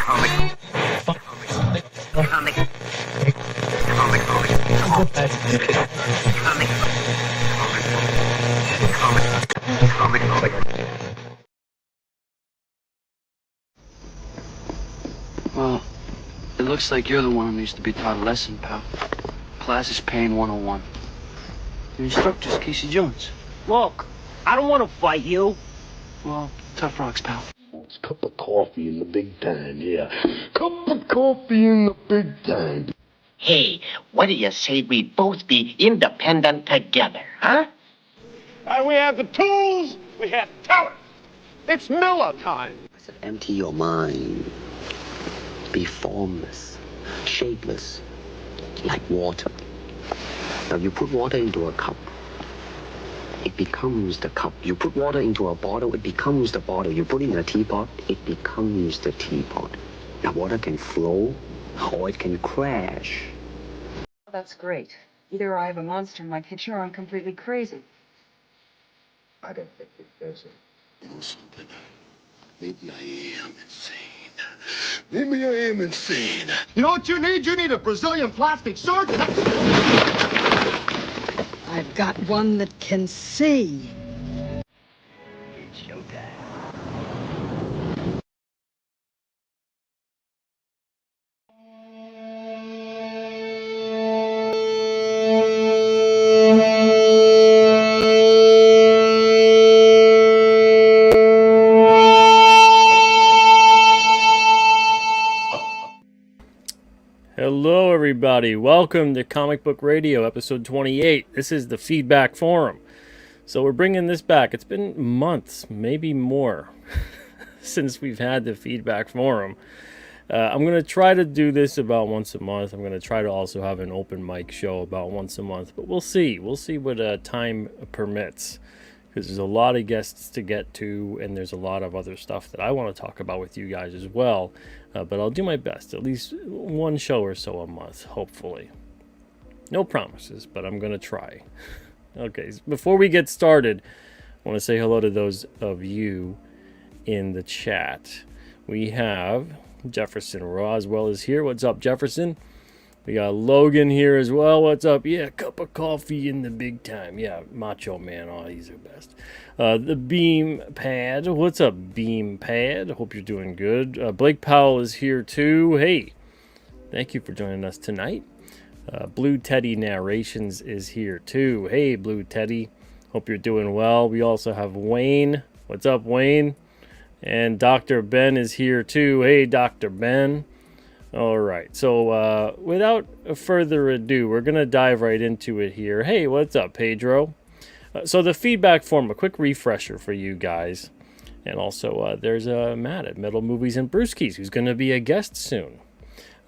Well, it looks like you're the one who needs to be taught a lesson, pal. Class is Pain 101. Your instructor's Casey Jones. Look, I don't want to fight you. Well, tough rocks, pal. It's a cup of coffee in the big time, yeah. Cup of coffee in the big time. Hey, what do you say we both be independent together, huh? And we have the tools, we have talent. It's Miller time. I said, empty your mind. Be formless, shapeless, like water. Now you put water into a cup, it becomes the cup. You put water into a bottle, it becomes the bottle. You put it in a teapot, it becomes the teapot. Now water can flow or it can crash. That's great. Either I have a monster in my kitchen or I'm completely crazy. I don't think you're crazy. You know something? Maybe I am insane. Maybe I am insane. You know what you need? You need a Brazilian plastic surgeon. I've got one that can see. It's showtime. Hello, everybody. Welcome to Comic Book Radio, episode 28. This is the Feedback Forum. So we're bringing this back. It's been months, maybe more, since we've had the Feedback Forum. I'm going to try to do this about once a month. I'm going to try to also have an open mic show about once a month. But we'll see. We'll see what time permits. Because there's a lot of guests to get to, and there's a lot of other stuff that I want to talk about with you guys as well. But I'll do my best, at least one show or so a month, hopefully. No promises, but I'm going to try. Okay, before we get started, I want to say hello to those of you in the chat. We have Jefferson Roswell is here. What's up, Jefferson? We got Logan here as well. What's up? Yeah, cup of coffee in the big time. Yeah, Macho Man. Oh, he's the best. The Beam Pad. What's up, Beam Pad? Hope you're doing good. Blake Powell is here too. Hey, thank you for joining us tonight. Blue Teddy Narrations is here too. Hey, Blue Teddy. Hope you're doing well. We also have Wayne. What's up, Wayne? And Dr. Ben is here too. Hey, Dr. Ben. All right, so without further ado, we're going to dive right into it here. Hey, what's up, Pedro? So the feedback form, a quick refresher for you guys. And also, there's Matt at Metal Movies and Brewskis, who's going to be a guest soon.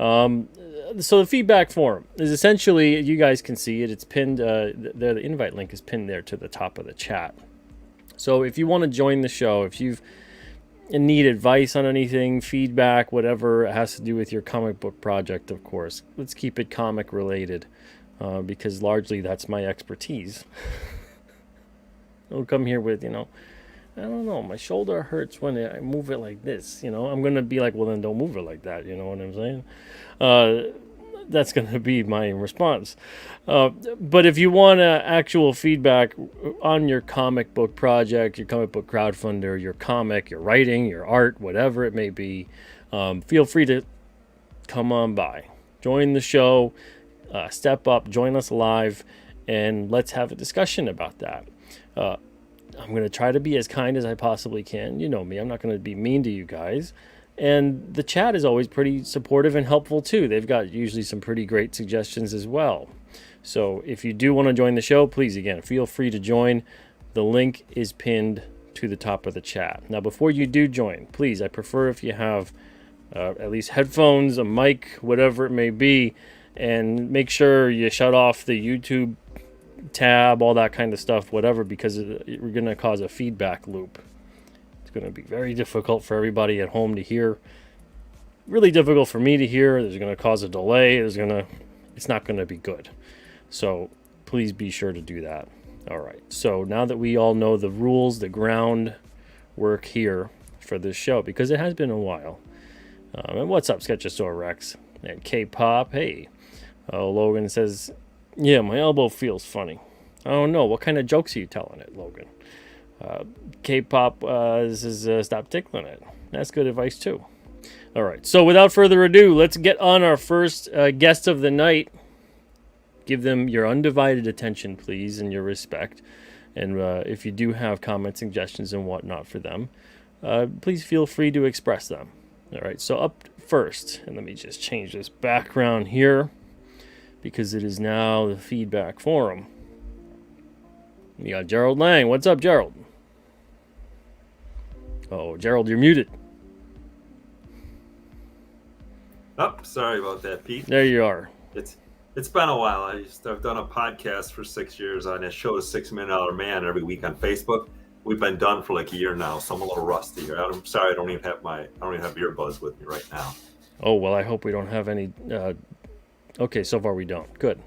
So the feedback form is essentially, you guys can see it, it's pinned, the invite link is pinned there to the top of the chat. So if you want to join the show, if you've need advice on anything, feedback, whatever it has to do with your comic book project, of course. Let's keep it comic related, because largely that's my expertise. Don't come here with, I don't know, my shoulder hurts when I move it like this, I'm going to be like, well, then don't move it like that, you know what I'm saying? That's going to be my response. But if you want actual feedback on your comic book project, your comic book crowdfunder, your comic, your writing, your art, whatever it may be, feel free to come on by. Join the show, step up, join us live, and let's have a discussion about that. I'm going to try to be as kind as I possibly can. You know me, I'm not going to be mean to you guys. And the chat is always pretty supportive and helpful too. They've got usually some pretty great suggestions as well. So if you do want to join the show, please, again, feel free to join. The link is pinned to the top of the chat. Now, before you do join, please, I prefer if you have at least headphones, a mic, whatever it may be, and make sure you shut off the YouTube tab, all that kind of stuff, whatever, because we're going to cause a feedback loop. Going to be very difficult for everybody at home to hear, really difficult for me to hear. There's going to cause a delay. It's not going to be good. So please be sure to do that. All right. So now that we all know the rules, the groundwork here for this show, because it has been a while, And what's up, Sketchosaur Rex? And K-Pop, hey. Logan says, yeah, my elbow feels funny. I don't know. What kind of jokes are you telling it, Logan? K-Pop says, stop tickling it. That's good advice, too. All right. So without further ado, let's get on our first guest of the night. Give them your undivided attention, please, and your respect. And if you do have comments, suggestions, and whatnot for them, please feel free to express them. All right, so up first, and let me just change this background here because it is now the feedback forum. We got Gerald Lang. What's up, Gerald? Oh, Gerald, you're muted. Oh, sorry about that, Pete. There you are. It's been a while. I've done a podcast for 6 years on a show, $6 Million Man, every week on Facebook. We've been done for like a year now, so I'm a little rusty here. I'm sorry, I don't even have earbuds with me right now. Oh well, I hope we don't have any. Okay, so far we don't. Good.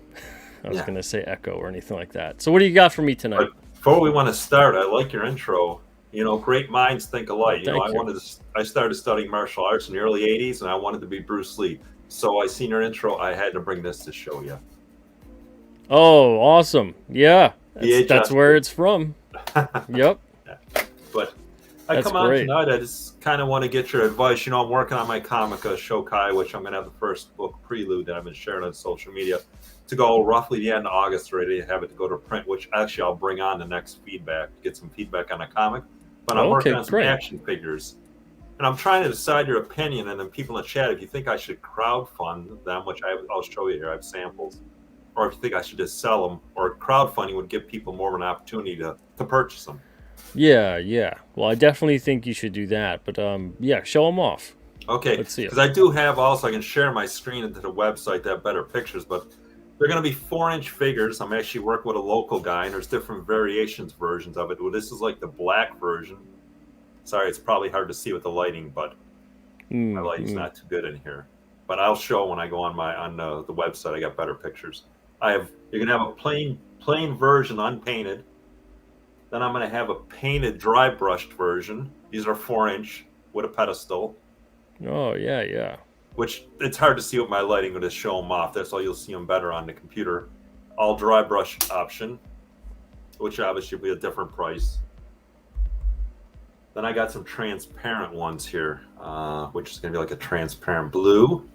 I was gonna say echo or anything like that. So what do you got for me tonight? But before we want to start, I like your intro. You know, great minds think alike. I started studying martial arts in the early '80s, and I wanted to be Bruce Lee. So I seen your intro. I had to bring this to show you. Oh, awesome! Yeah, that's where it's from. Yep. But I come on tonight. I just kind of want to get your advice. You know, I'm working on my comic Shokai, which I'm going to have the first book prelude that I've been sharing on social media to go roughly the end of August, ready to have it to go to print, which actually I'll bring on the next feedback, get some feedback on the comic. But I'm working on some action figures. And I'm trying to decide your opinion, and then people in the chat, if you think I should crowdfund them, which I'll show you here, I have samples, or if you think I should just sell them, or crowdfunding would give people more of an opportunity to purchase them. Yeah. Well, I definitely think you should do that. But yeah, show them off. Okay. Let's see it. Because I do have also, I can share my screen into the website to have better pictures, but they're going to be 4-inch figures. I'm actually working with a local guy, and there's different versions of it. Well, this is like the black version. Sorry, it's probably hard to see with the lighting, but my lighting's not too good in here. But I'll show when I go on the website. I got better pictures. You're gonna have a plain version, unpainted. Then I'm gonna have a painted, dry brushed version. These are 4-inch with a pedestal. Oh yeah. Which it's hard to see with my lighting, but just show them off. That's why you'll see them better on the computer. All dry brush option, which obviously will be a different price. Then I got some transparent ones here, which is going to be like a transparent blue,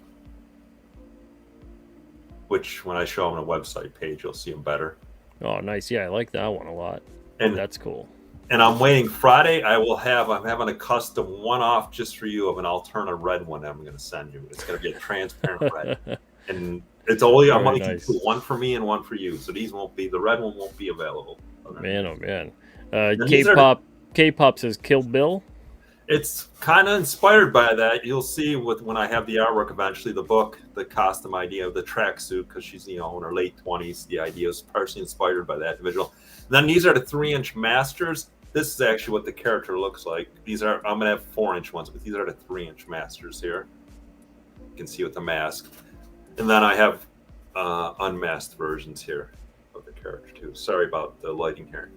which when I show them on a website page, you'll see them better. Oh, nice. Yeah, I like that one a lot. And that's cool. And I'm waiting Friday. I'm having a custom one-off just for you of an alternative red one that I'm going to send you. It's going to be a transparent red. And it's only, I'm only going to do one for me and one for you. So the red one won't be available. Man, oh man. K-pop says Kill Bill. It's kind of inspired by that. You'll see when I have the artwork eventually, the book, the costume idea of the tracksuit, because she's in her late 20s. The idea is partially inspired by that individual. And then these are the 3-inch masters. This is actually what the character looks like. I'm going to have 4-inch ones, but these are the 3-inch masters here. You can see with the mask. And then I have unmasked versions here of the character too. Sorry about the lighting here.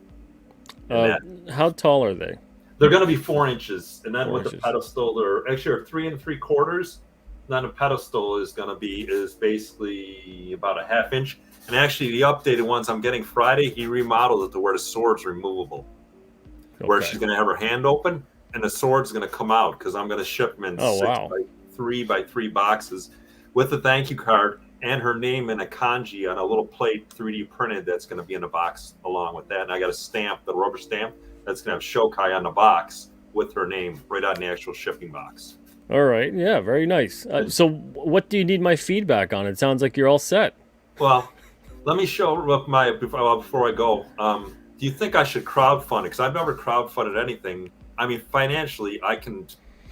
How tall are they? They're going to be 4 inches, and then with the pedestal, they're actually 3 3/4. Then the pedestal is basically about a 1/2 inch. And actually, the updated ones I'm getting Friday, he remodeled it to where the sword's removable, where she's going to have her hand open, and the sword's going to come out because I'm going to ship them in 6 by 3 boxes with a thank you card and her name in a kanji on a little plate 3D printed that's going to be in the box along with that. And I got a stamp, the rubber stamp, that's going to have Shokai on the box with her name right on the actual shipping box. All right. Yeah, very nice. So what do you need my feedback on? It sounds like you're all set. Well, let me show before I go. Do you think I should crowdfund it? Because I've never crowdfunded anything. I mean, financially, I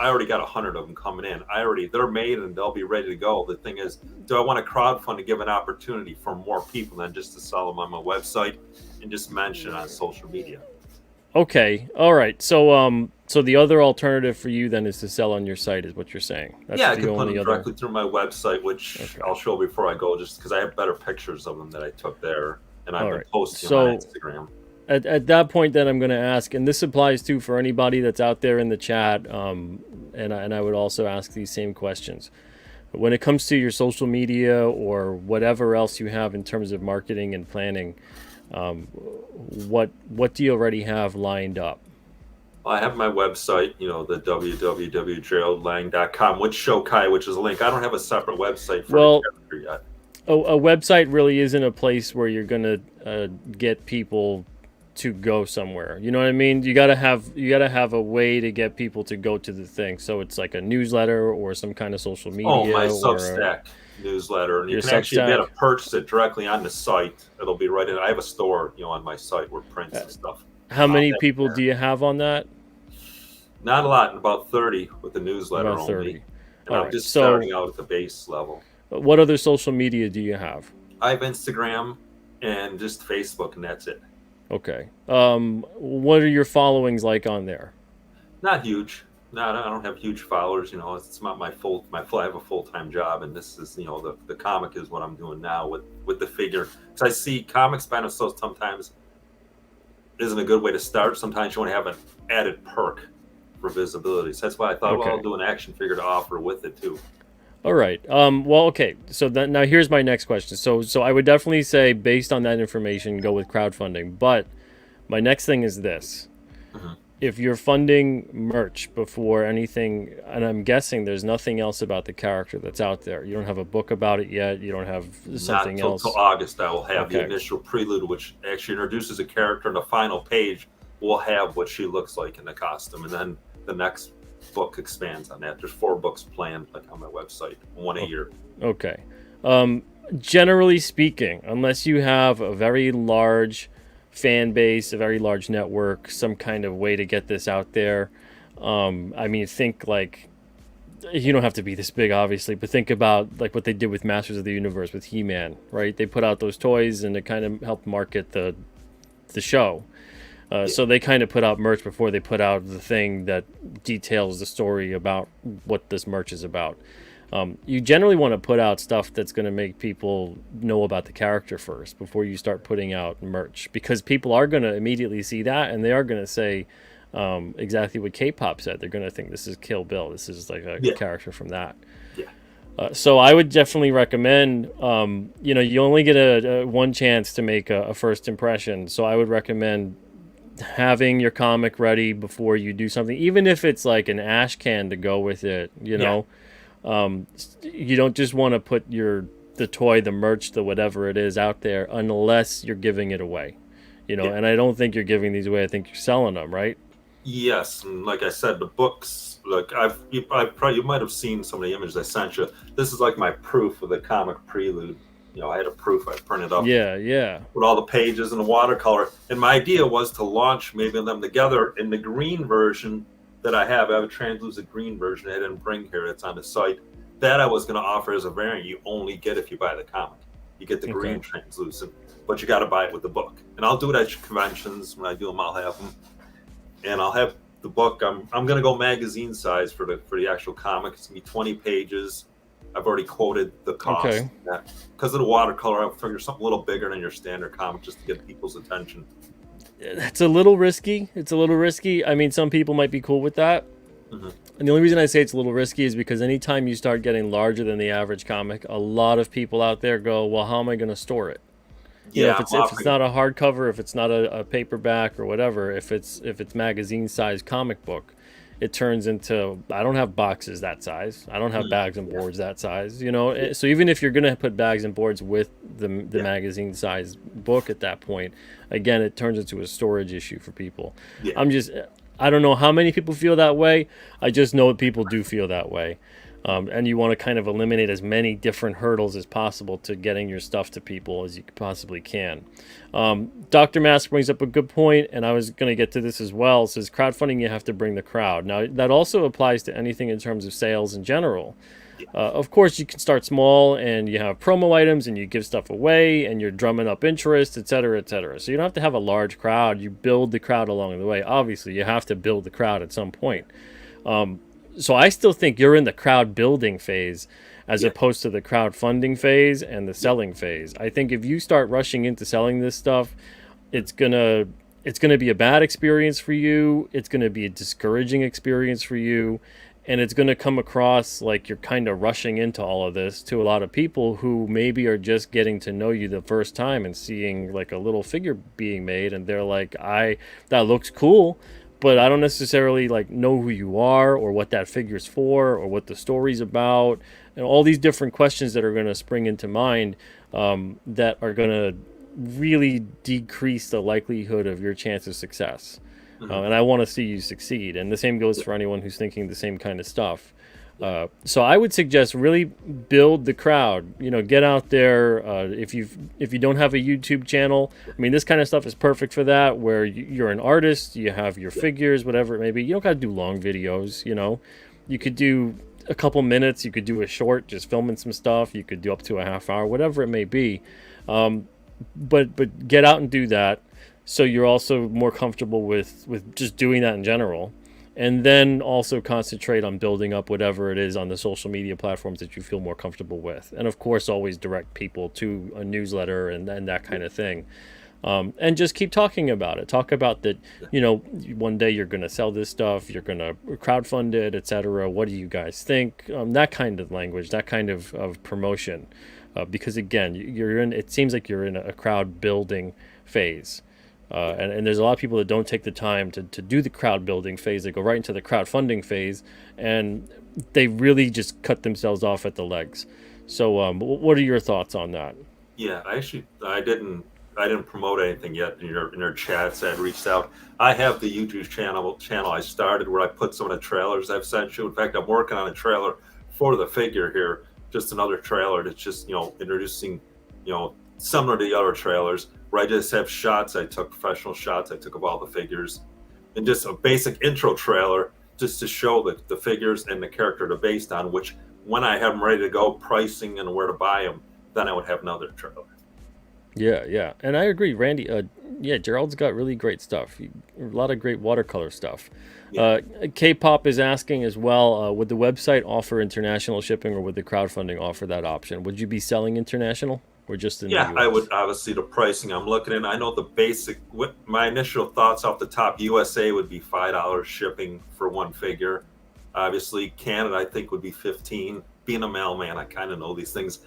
already got 100 of them coming in. They're made and they'll be ready to go. The thing is, do I want to crowdfund to give an opportunity for more people than just to sell them on my website and just mention it on social media? Okay. All right. So so the other alternative for you then is to sell on your site, is what you're saying. That's I can put them directly through my website, which I'll show before I go, just because I have better pictures of them that I took there, and I've been posting them on Instagram. At that point, then I'm going to ask, and this applies too for anybody that's out there in the chat, and I would also ask these same questions. When it comes to your social media or whatever else you have in terms of marketing and planning, what do you already have lined up? I have my website, the www.geraldlang.com, which Shokai, which is a link. I don't have a separate website for the character yet. A website really isn't a place where you're gonna get people to go somewhere. You know what I mean? You gotta have a way to get people to go to the thing. So it's like a newsletter or some kind of social media. Oh, my Substack newsletter, and you can actually be able to purchase it directly on the site. It'll be right in. I have a store, on my site where prints and stuff. How many people do you have on that? Not a lot, about 30 with the newsletter about 30. only. And I'm just starting out at the base level. What other social media do you have? I have Instagram and just Facebook, and that's it. Okay. What are your followings like on there? Not huge. No, I don't have huge followers. It's not I have a full-time job, and this is, the comic is what I'm doing now with the figure. Because I see comics by themselves sometimes isn't a good way to start. Sometimes you want to have an added perk for visibility. So that's why I thought, I'll do an action figure to offer with it too. All right. Well, okay. So now here's my next question. So I would definitely say, based on that information, go with crowdfunding. But my next thing is this. Mm-hmm. If you're funding merch before anything, and I'm guessing there's nothing else about the character that's out there. You don't have a book about it yet. You don't have something else. Not until August I will have the initial prelude, which actually introduces a character, and the final page will have what she looks like in the costume. And then the next book expands on that. There's 4 books planned on my website, 1 a year. Okay. Generally speaking, unless you have a very large fan base, a very large network, some kind of way to get this out there. Think like, you don't have to be this big, obviously, but think about like what they did with Masters of the Universe with He-Man, right? They put out those toys and it kind of helped market the show. So they kind of put out merch before they put out the thing that details the story about what this merch is about. You generally want to put out stuff that's going to make people know about the character first before you start putting out merch, because people are going to immediately see that and they are going to say exactly what K-pop said. They're going to think this is Kill Bill. This is like a character from that. Yeah. So I would definitely recommend, you only get a one chance to make a first impression. So I would recommend having your comic ready before you do something, even if it's like an ash can to go with it, you know. You don't just want to put the toy, the merch, the whatever it is out there unless you're giving it away, and I don't think you're giving these away. I think you're selling them, right? Yes, and like I said, the books, like you might have seen some of the images I sent you. This is like my proof of the comic prelude. I had a proof I printed up. Yeah. With all the pages and the watercolor. And my idea was to launch maybe them together in the green version that I have. I have a translucent green version I didn't bring here. It's on the site. That I was going to offer as a variant. You only get if you buy the comic. You get the green translucent, but you got to buy it with the book. And I'll do it at conventions. When I do them, I'll have them. And I'll have the book. I'm going to go magazine size for the actual comic. It's going to be 20 pages. I've already quoted the cost. Because of the watercolor, I figure something a little bigger than your standard comic just to get people's attention. It's a little risky. I mean, some people might be cool with that. Mm-hmm. And the only reason I say it's a little risky is because anytime you start getting larger than the average comic, a lot of people out there go, well, how am I going to store it? If it's not a hardcover, if it's not a paperback or whatever, if it's magazine size comic book, it turns into, I don't have boxes that size. I don't have bags and boards that size, So even if you're going to put bags and boards with the magazine size book at that point, again, it turns into a storage issue for people. I don't know how many people feel that way. I just know people do feel that way. And you want to kind of eliminate as many different hurdles as possible to getting your stuff to people as you possibly can. Dr. Mask brings up a good point, and I was going to get to this as well. It says crowdfunding, you have to bring the crowd. Now, that also applies to anything in terms of sales in general. Of course, you can start small, and you have promo items, and you give stuff away, and you're drumming up interest, et cetera, et cetera. So you don't have to have a large crowd. You build the crowd along the way. Obviously, you have to build the crowd at some point. So I still think you're in the crowd building phase as opposed to the crowdfunding phase and the selling phase. I think if you start rushing into selling this stuff, it's gonna be a bad experience for you. It's gonna be a discouraging experience for you. And it's going to come across like you're kind of rushing into all of this to a lot of people who maybe are just getting to know you the first time and seeing like a little figure being made, and they're like, that looks cool, but I don't necessarily like know who you are or what that figure's for or what the story's about, and all these different questions that are going to spring into mind, that are going to really decrease the likelihood of your chance of success. And I want to see you succeed. And the same goes for anyone who's thinking the same kind of stuff. So I would suggest really build the crowd. Get out there. If you don't have a YouTube channel, I mean, this kind of stuff is perfect for that. Where you're an artist, you have your figures, whatever it may be. You don't got to do long videos. You could do a couple minutes. You could do a short, just filming some stuff. You could do up to a half hour, whatever it may be. But get out and do that. So you're also more comfortable with just doing that in general. And then also concentrate on building up whatever it is on the social media platforms that you feel more comfortable with. And of course, always direct people to a newsletter and that kind of thing. And just keep talking about it. Talk about that, one day you're going to sell this stuff, you're going to crowdfund it, etc. What do you guys think? That kind of language, that kind of promotion. Because again, it seems like you're in a crowd building phase. And there's a lot of people that don't take the time to do the crowd building phase. They go right into the crowdfunding phase, and they really just cut themselves off at the legs. So what are your thoughts on that? Yeah, I didn't promote anything yet in your chats. I had reached out. I have the YouTube channel I started where I put some of the trailers I've sent you. In fact, I'm working on a trailer for the figure here, just another trailer that's just introducing similar to the other trailers, where I just have professional shots I took of all the figures, and just a basic intro trailer just to show the figures and the character they're based on, which when I have them ready to go, pricing and where to buy them, then I would have another trailer. Yeah. And I agree, Randy. Gerald's got really great stuff. A lot of great watercolor stuff. Yeah. K-Pop is asking as well, would the website offer international shipping, or would the crowdfunding offer that option? Would you be selling international? Or just in the US? I would obviously the pricing I'm looking at. I know the basic. My initial thoughts off the top, USA would be $5 shipping for one figure. Obviously, Canada I think would be $15. Being a mailman, I kind of know these things,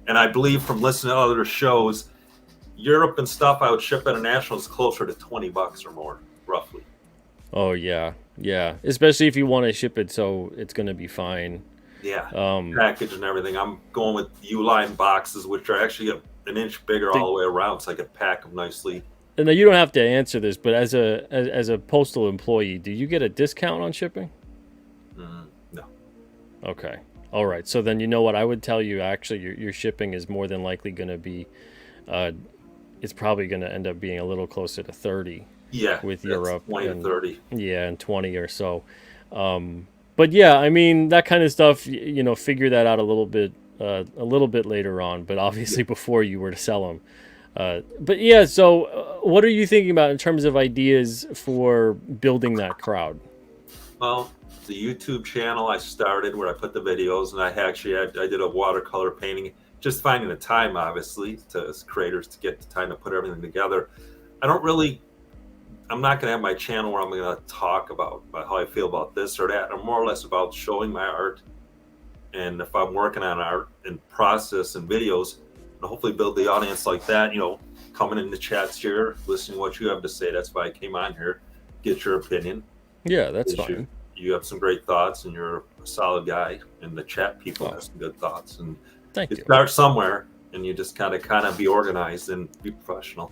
and I believe from listening to other shows, Europe and stuff, I would ship international is closer to $20 or more, roughly. Oh yeah, especially if you want to ship it, so it's going to be fine. Yeah, package and everything. I'm going with U-line boxes, which are actually an inch bigger all the way around, so I could pack them nicely. And you don't have to answer this, but as a postal employee, do you get a discount on shipping? No. Okay. All right. So then what I would tell you, actually, your shipping is more than likely going to be, it's probably going to end up being a little closer to 30. Yeah. With Europe. 20 to 30. Yeah, and 20 or so. But yeah, I mean, that kind of stuff, figure that out a little bit later on, but obviously before you were to sell them. But yeah, so what are you thinking about in terms of ideas for building that crowd? Well, the YouTube channel I started where I put the videos, and I did a watercolor painting, just finding the time, obviously, as creators to get the time to put everything together. I'm not going to have my channel where I'm going to talk about how I feel about this or that. I'm more or less about showing my art. And if I'm working on art and process and videos, and hopefully build the audience like that, coming in the chats here, listening to what you have to say. That's why I came on here, get your opinion. Yeah, that's fine. You have some great thoughts, and you're a solid guy. And the chat people have some good thoughts. And thank you. Start somewhere, and you just kind of be organized and be professional.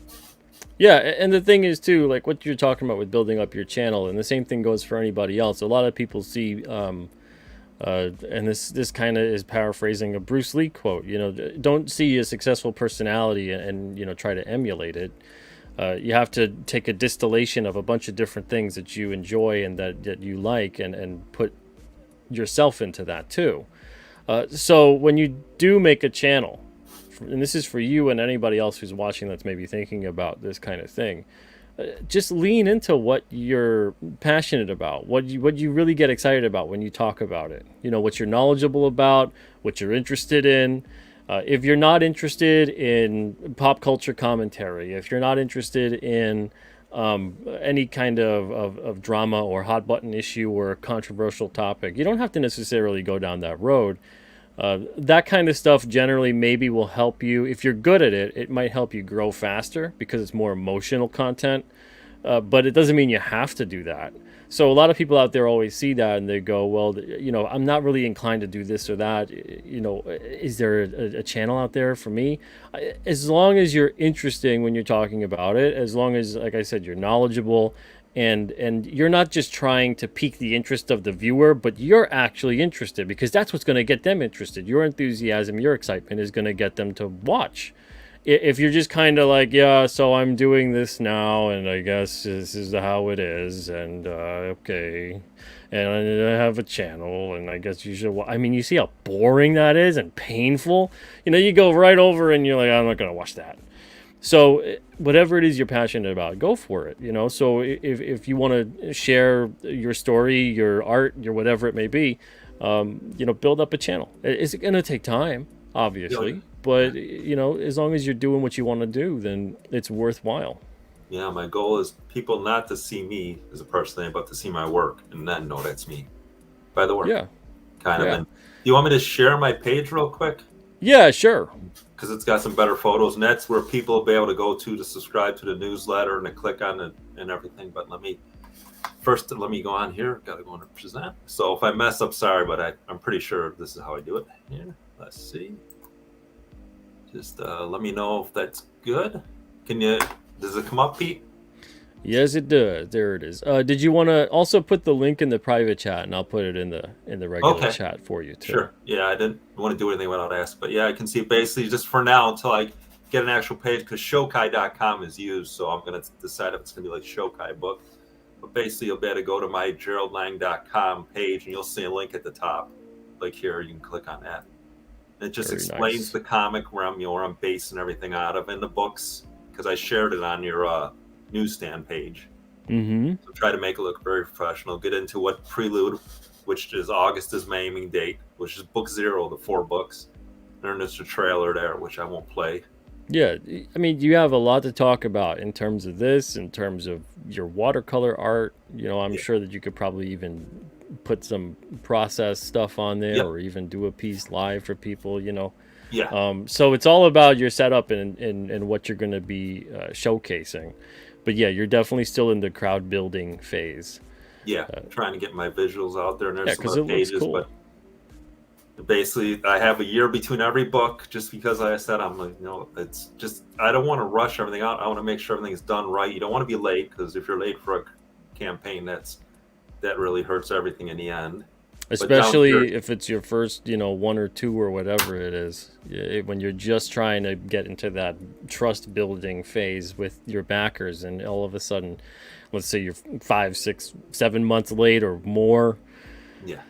Yeah, and the thing is too, like what you're talking about with building up your channel, and the same thing goes for anybody else. A lot of people see, and this kind of is paraphrasing a Bruce Lee quote. Don't see a successful personality and try to emulate it. You have to take a distillation of a bunch of different things that you enjoy and that you like, and put yourself into that too. So when you do make a channel, and this is for you and anybody else who's watching that's maybe thinking about this kind of thing, just lean into what you're passionate about, what you really get excited about when you talk about it. What you're knowledgeable about, what you're interested in. If you're not interested in pop culture commentary, if you're not interested in any kind of drama or hot button issue or a controversial topic. You don't have to necessarily go down that road. That kind of stuff generally maybe will help you. If you're good at it, it might help you grow faster because it's more emotional content. But it doesn't mean you have to do that. So a lot of people out there always see that and they go, well, I'm not really inclined to do this or that. Is there a channel out there for me? As long as you're interesting when you're talking about it, as long as, like I said, you're knowledgeable and you're not just trying to pique the interest of the viewer, but you're actually interested, because that's what's going to get them interested. Your enthusiasm, your excitement is going to get them to watch. If you're just kind of like, yeah, so I'm doing this now, and I guess this is how it is, and okay, and I have a channel, and I guess you should. I mean, you see how boring that is and painful. You go right over, and you're like, I'm not gonna watch that. So whatever it is you're passionate about, go for it. So if you want to share your story, your art, your whatever it may be, build up a channel. It's gonna take time, obviously. Yeah. But, as long as you're doing what you want to do, then it's worthwhile. Yeah, my goal is people not to see me as a person, but to see my work and then know that's me by the work. Yeah. Kind of. Yeah. And do you want me to share my page real quick? Yeah, sure. Because it's got some better photos, and that's where people will be able to go to subscribe to the newsletter and to click on it and everything. But let me go on here. Got to go on and present. So if I mess up, sorry, but I'm pretty sure this is how I do it. Here, let's see. Just let me know if that's good. Does it come up, Pete? Yes, it does. There it is. Did you want to also put the link in the private chat, and I'll put it in the regular chat for you too? Sure. Yeah, I didn't want to do anything without asking, but yeah, I can see basically just for now until I get an actual page, because shokai.com is used, so I'm going to decide if it's going to be like Shokai book. But basically, you'll be able to go to my geraldlang.com page, and you'll see a link at the top. Like here, you can click on that. It just explains the comic where I'm basing everything out of, in the books, because I shared it on your newsstand page. Mm-hmm. So try to make it look very professional. Get into what Prelude, which is August is my aiming date, which is book 0, the 4 books. And there's a trailer there, which I won't play. Yeah, I mean, you have a lot to talk about in terms of this, in terms of your watercolor art. I'm sure that you could probably even put some process stuff on there, or even do a piece live for people, so it's all about your setup and what you're going to be showcasing. But yeah, you're definitely still in the crowd building phase. Trying to get my visuals out there, and there's some other pages, cool. But basically I have a year between every book, just because, like I said, I'm like, it's just, I don't want to rush everything out. I want to make sure everything is done right. You don't want to be late, because if you're late for a campaign, that really hurts everything in the end. Especially if it's your first, 1 or 2 or whatever it is. When you're just trying to get into that trust building phase with your backers, and all of a sudden, let's say you're 5, 6, 7 months late or more. Yeah.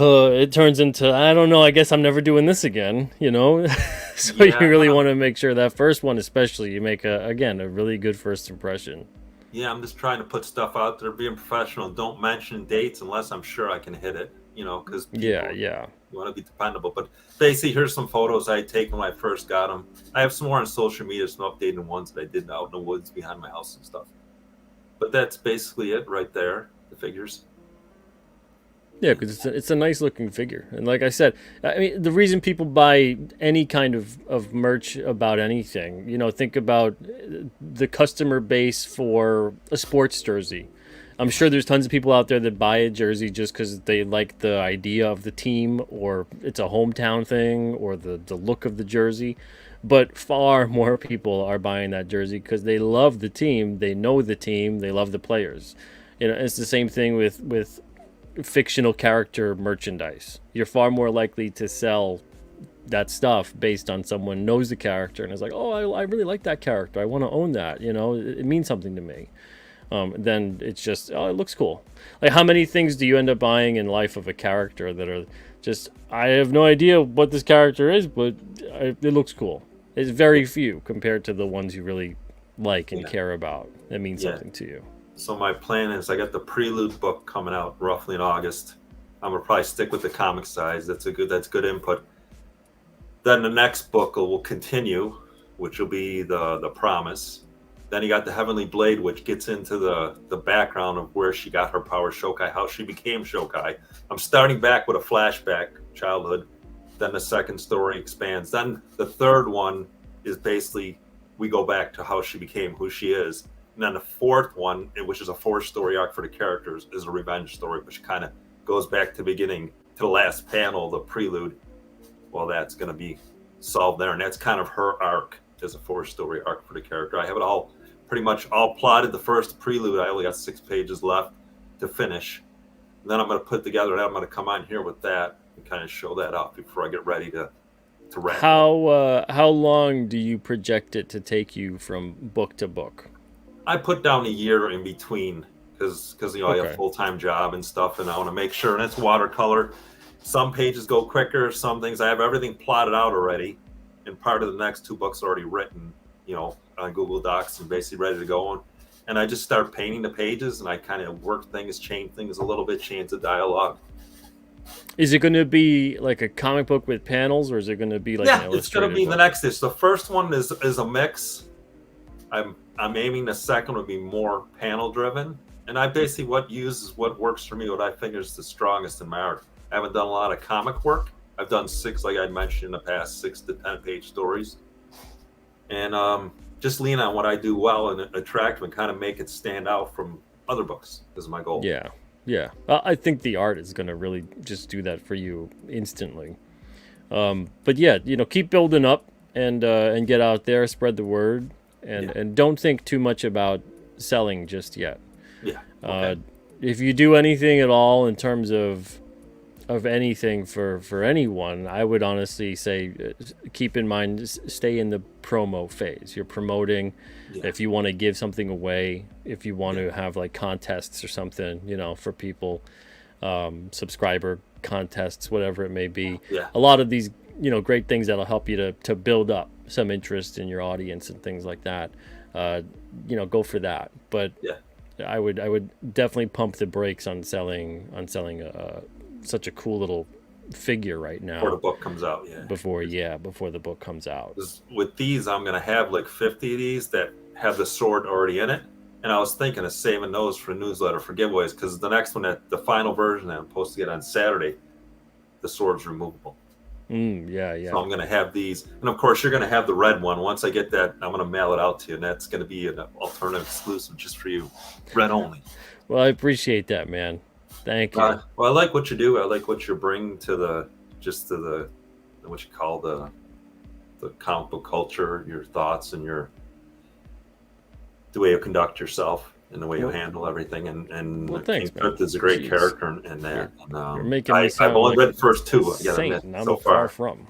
It turns into, I don't know, I guess I'm never doing this again, So you really want to make sure that first one, especially, you make a really good first impression. Yeah, I'm just trying to put stuff out there, being professional. Don't mention dates unless I'm sure I can hit it, because you want to be dependable. But basically, here's some photos I take when I first got them. I have some more on social media, some updated ones that I did out in the woods behind my house and stuff. But that's basically it right there, the figures. Yeah, because it's a nice looking figure. And like I said, I mean, the reason people buy any kind of merch about anything, think about the customer base for a sports jersey. I'm sure there's tons of people out there that buy a jersey just because they like the idea of the team, or it's a hometown thing, or the look of the jersey. But far more people are buying that jersey because they love the team, they know the team, they love the players. It's the same thing with fictional character merchandise. You're far more likely to sell that stuff based on someone knows the character and is like, oh, I really like that character, I want to own that, it means something to me. Then it's just, oh, it looks cool. Like, how many things do you end up buying in life of a character that are just, I have no idea what this character is, but it looks cool? It's very few compared to the ones you really like and care about. That means something to you. So my plan is, I got the Prelude book coming out roughly in August. I'm gonna probably stick with the comic size. That's good input. Then the next book will continue, which will be the Promise. Then you got the Heavenly Blade, which gets into the background of where she got her power, Shokai, how she became Shokai. I'm starting back with a flashback, childhood. Then the second story expands. Then the third one is basically we go back to how she became who she is. And then the fourth one, which is a 4-story arc for the characters, is a revenge story, which kind of goes back to the beginning, to the last panel, the prelude. Well, that's going to be solved there. And that's kind of her arc as a 4-story arc for the character. I have it all pretty much all plotted. The first prelude, I only got 6 pages left to finish. And then I'm going to put together, and I'm going to come on here with that and kind of show that off before I get ready to wrap. How long do you project it to take you from book to book? I put down a year in between because I have a full-time job and stuff, and I want to make sure. And it's watercolor. Some pages go quicker. Some things, I have everything plotted out already, and part of the next 2 books are already written, on Google Docs and basically ready to go. And I just start painting the pages, and I kind of work things, change things a little bit, change the dialogue. Is it going to be like a comic book with panels, or is it going to be like an illustrated it's going to be book? the next dish. The first one is a mix. I'm aiming the second would be more panel driven, and I basically what works for me, what I think is the strongest in my art. I haven't done a lot of comic work. I've done 6, like I mentioned in the past, 6 to 10 page stories, and just lean on what I do well and attract and kind of make it stand out from other books is my goal. Yeah. I think the art is going to really just do that for you instantly. But yeah, keep building up and get out there, spread the word, and don't think too much about selling just yet. Yeah. Okay. If you do anything at all in terms of anything for anyone, I would honestly say keep in mind, stay in the promo phase. You're promoting. If you want to give something away, if you want to have like contests or something, for people, subscriber contests, whatever it may be. A lot of these great things that'll help you to build up some interest in your audience and things like that. Go for that. But I would definitely pump the brakes on selling such a cool little figure right now before the book comes out. Before the book comes out. With these, I'm gonna have like 50 of these that have the sword already in it, and I was thinking of saving those for newsletter for giveaways, because the next one, the final version that I'm supposed to get on Saturday, the sword's removable. So I'm gonna have these, and of course you're gonna have the red one. Once I get that, I'm gonna mail it out to you, and that's gonna be an alternative exclusive just for you, red only. Well, I appreciate that, man. Thank you. Well, I like what you do. I like what you bring to the what you call the comic book culture, your thoughts and the way you conduct yourself and the way you handle everything. And thanks, man. Crypt is a great character in that. You're making me sound I've only like read the first 2. Satan. I'm so far from.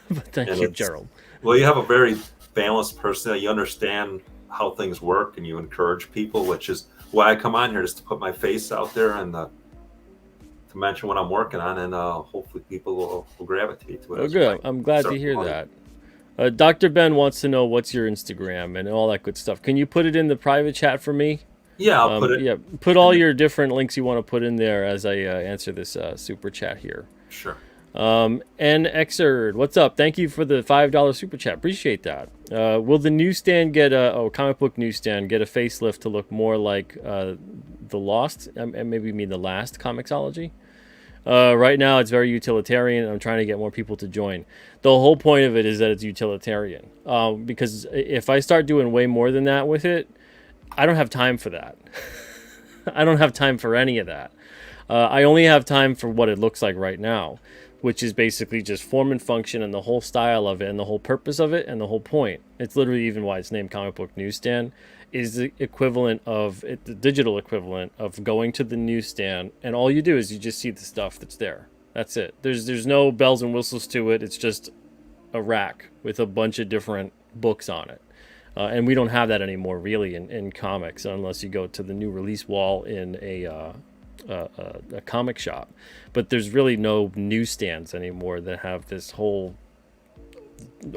But thank you, Gerald. Well, you have a very balanced personality. You understand how things work, and you encourage people, which is why I come on here, just to put my face out there and to mention what I'm working on, and hopefully people will gravitate to it. Oh, good. I'm glad to hear that. Dr. Ben wants to know what's your Instagram and all that good stuff. Can you put it in the private chat for me? Yeah, I'll put it. Yeah, put all your different links you want to put in there as I answer this super chat here. Sure. And Xerd, what's up? Thank you for the $5 super chat. Appreciate that. Will the newsstand get comic book newsstand get a facelift to look more like the Lost, and maybe mean the Last Comixology? Right now it's very utilitarian, and I'm trying to get more people to join. The whole point of it is that it's utilitarian, because if I start doing way more than that with it, I don't have time for that. I don't have time for any of that. I only have time for what it looks like right now, which is basically just form and function and the whole style of it and the whole purpose of it and the whole point. It's literally even why it's named Comic Book Newsstand, is the equivalent of the digital equivalent of going to the newsstand, and all you do is you just see the stuff that's there. That's it. There's no bells and whistles to it. It's just a rack with a bunch of different books on it. And we don't have that anymore, really, in comics, unless you go to the new release wall in a comic shop. But there's really no newsstands anymore that have this whole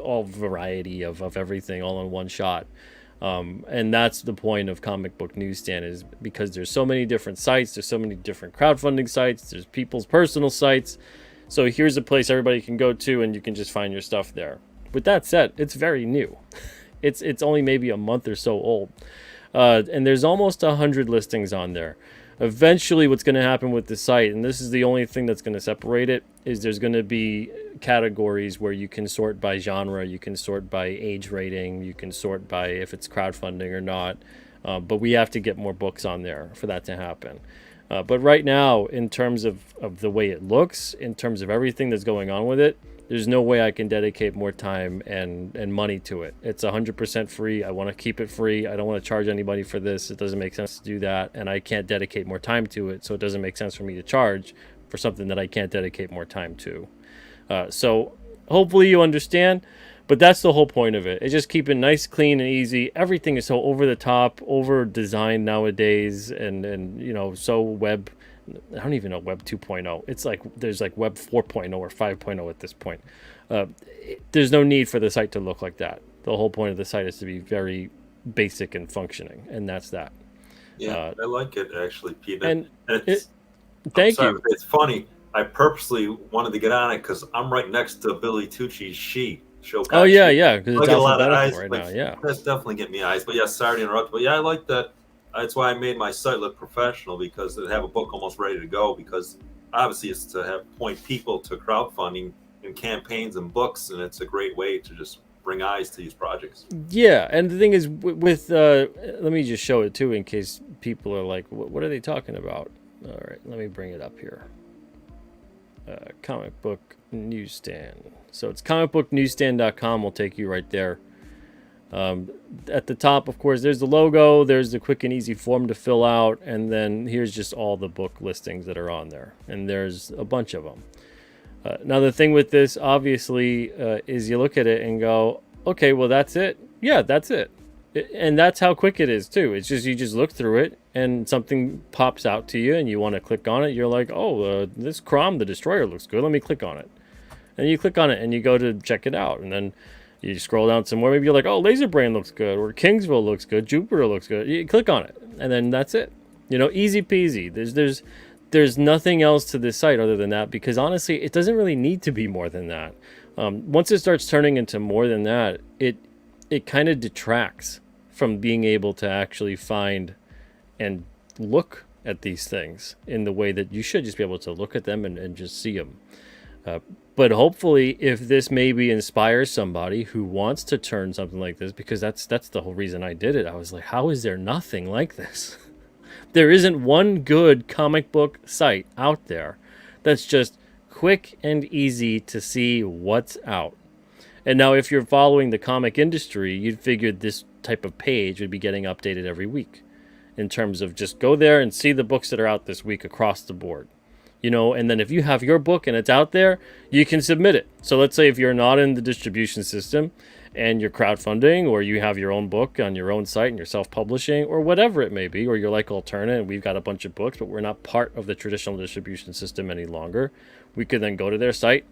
all variety of everything all in one shot. And that's the point of Comic Book Newsstand, is because there's so many different sites, there's so many different crowdfunding sites, there's people's personal sites. So here's a place everybody can go to, and you can just find your stuff there. With that said, it's very new. It's only maybe a month or so old, and there's almost 100 listings on there. Eventually, what's going to happen with the site, and this is the only thing that's going to separate it, is there's going to be categories where you can sort by genre, you can sort by age rating, you can sort by if it's crowdfunding or not. But we have to get more books on there for that to happen. But right now, in terms of the way it looks, in terms of everything that's going on with it, there's no way I can dedicate more time and money to it. It's 100% free. I want to keep it free. I don't want to charge anybody for this. It doesn't make sense to do that. And I can't dedicate more time to it. So it doesn't make sense for me to charge for something that I can't dedicate more time to. So hopefully you understand. But that's the whole point of it. It's just keep it nice, clean, and easy. Everything is so over the top, over designed nowadays, and so web. I don't even know Web 2.0. It's like there's like Web 4.0 or 5.0 at this point. There's no need for the site to look like that. The whole point of the site is to be very basic and functioning, and that's that. Yeah, I like it actually, Pete. Thank you. It's funny. I purposely wanted to get on it because I'm right next to Billy Tucci's sheet. Oh yeah, because it's a lot of eyes right now. Yeah, that's definitely getting me eyes. But yeah, sorry to interrupt. But yeah, I like that. That's why I made my site look professional, because they have a book almost ready to go. Because obviously, it's to point people to crowdfunding and campaigns and books, and it's a great way to just bring eyes to these projects. Yeah, and the thing is, with let me just show it too, in case people are like, "What are they talking about?" All right, let me bring it up here. Comic book newsstand. So it's comicbooknewsstand.com will take you right there. At the top, of course, there's the logo, there's the quick and easy form to fill out, and then here's just all the book listings that are on there. And there's a bunch of them. Now, the thing with this, obviously, is you look at it and go, okay, well, that's it. Yeah, that's it. And that's how quick it is, too. It's just you just look through it, and something pops out to you, and you want to click on it. You're like, oh, this Crom the Destroyer looks good. Let me click on it. And you click on it, and you go to check it out. And then you scroll down some more. Maybe you're like, oh, Laser Brain looks good, or Kingsville looks good, Jupiter looks good. You click on it, and then that's it. Easy peasy. There's nothing else to this site other than that, because honestly, it doesn't really need to be more than that. Once it starts turning into more than that, it kind of detracts from being able to actually find and look at these things in the way that you should just be able to look at them and just see them. But hopefully, if this maybe inspires somebody who wants to turn something like this, because that's the whole reason I did it. I was like, how is there nothing like this? There isn't one good comic book site out there that's just quick and easy to see what's out. And now if you're following the comic industry, you'd figure this type of page would be getting updated every week in terms of just go there and see the books that are out this week across the board. And then if you have your book and it's out there, you can submit it. So let's say if you're not in the distribution system and you're crowdfunding, or you have your own book on your own site and you're self-publishing, or whatever it may be, or you're like Alterna and we've got a bunch of books, but we're not part of the traditional distribution system any longer, we could then go to their site,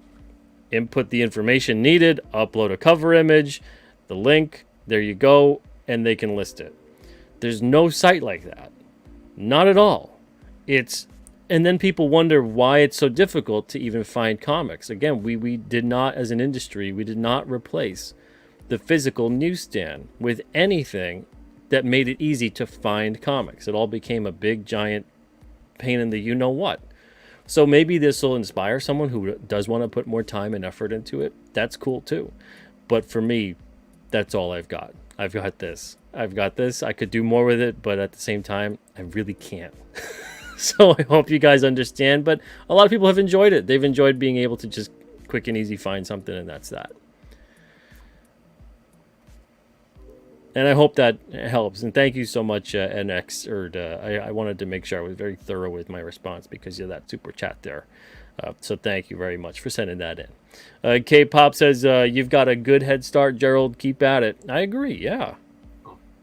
input the information needed, upload a cover image, the link, there you go, and they can list it. There's no site like that. Not at all. And then people wonder why it's so difficult to even find comics. Again, we did not, as an industry, we did not replace the physical newsstand with anything that made it easy to find comics. It all became a big, giant pain in the you-know-what. So maybe this will inspire someone who does want to put more time and effort into it. That's cool too. But for me, that's all I've got. I've got this. I could do more with it, but at the same time, I really can't. So I hope you guys understand. But a lot of people have enjoyed it. They've enjoyed being able to just quick and easy find something, and that's that. And I hope that helps. And thank you so much, NX. I wanted to make sure I was very thorough with my response because of that super chat there. So thank you very much for sending that in. K-Pop says, you've got a good head start, Gerald. Keep at it. I agree, yeah.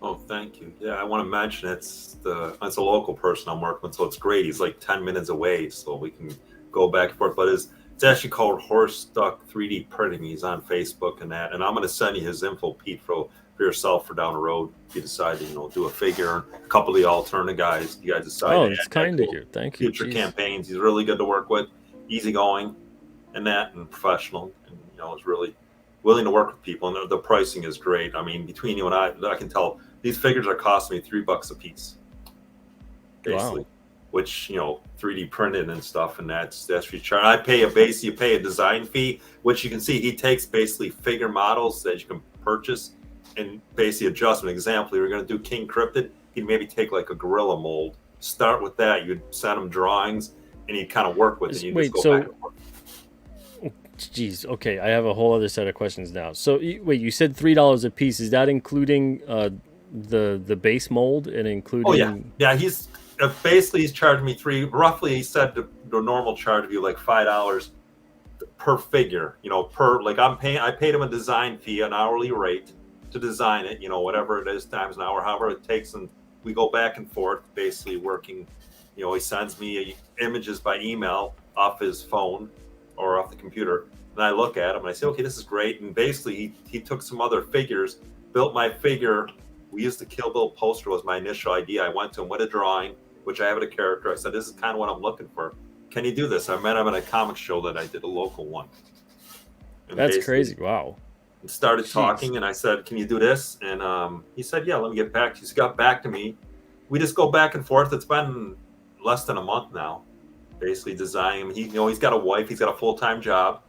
Oh, thank you. Yeah, I want to mention it's a local person I'm working with, so it's great. He's like 10 minutes away, so we can go back and forth. But it's actually called Horse Duck 3D Printing. He's on Facebook and that. And I'm going to send you his info, Pete, for yourself for down the road. If you decide to do a figure, a couple of the alternate guys, you guys decide. Oh, it's kind of you. Thank you. Future campaigns. He's really good to work with, easygoing, and professional. And it's really willing to work with people, and the pricing is great. I mean, between you and I can tell these figures are costing me $3 a piece, basically. Wow. Which 3D printed and stuff, and that's your charge. I pay you pay a design fee, which you can see he takes basically figure models that you can purchase and basically adjust. An example, you're going to do King Cryptid, he'd maybe take like a gorilla mold, start with that, you'd send him drawings, and he'd kind of work with it. You Wait, just go back so and forth. geez, okay, I have a whole other set of questions now. So wait, you said $3 a piece. Is that including the base mold and including? Oh yeah. He's basically he's charged me roughly. He said the normal charge would be like $5 per figure. Per like I paid him a design fee, an hourly rate to design it. Whatever it is times an hour, however it takes, and we go back and forth, basically working. He sends me images by email off his phone or off the computer, and I look at them and I say, okay, this is great. And basically he took some other figures, built my figure. We used the Kill Bill poster was my initial idea. I went to him with a drawing, which I have a character. I said, this is kind of what I'm looking for. Can you do this? I met him at a comic show that I did, a local one. And that's crazy. Wow. Started talking, and I said, can you do this? And he said, yeah, let me get back to you. So he got back to me. We just go back and forth. It's been less than a month now, basically designing him. He's got a wife. He's got a full-time job.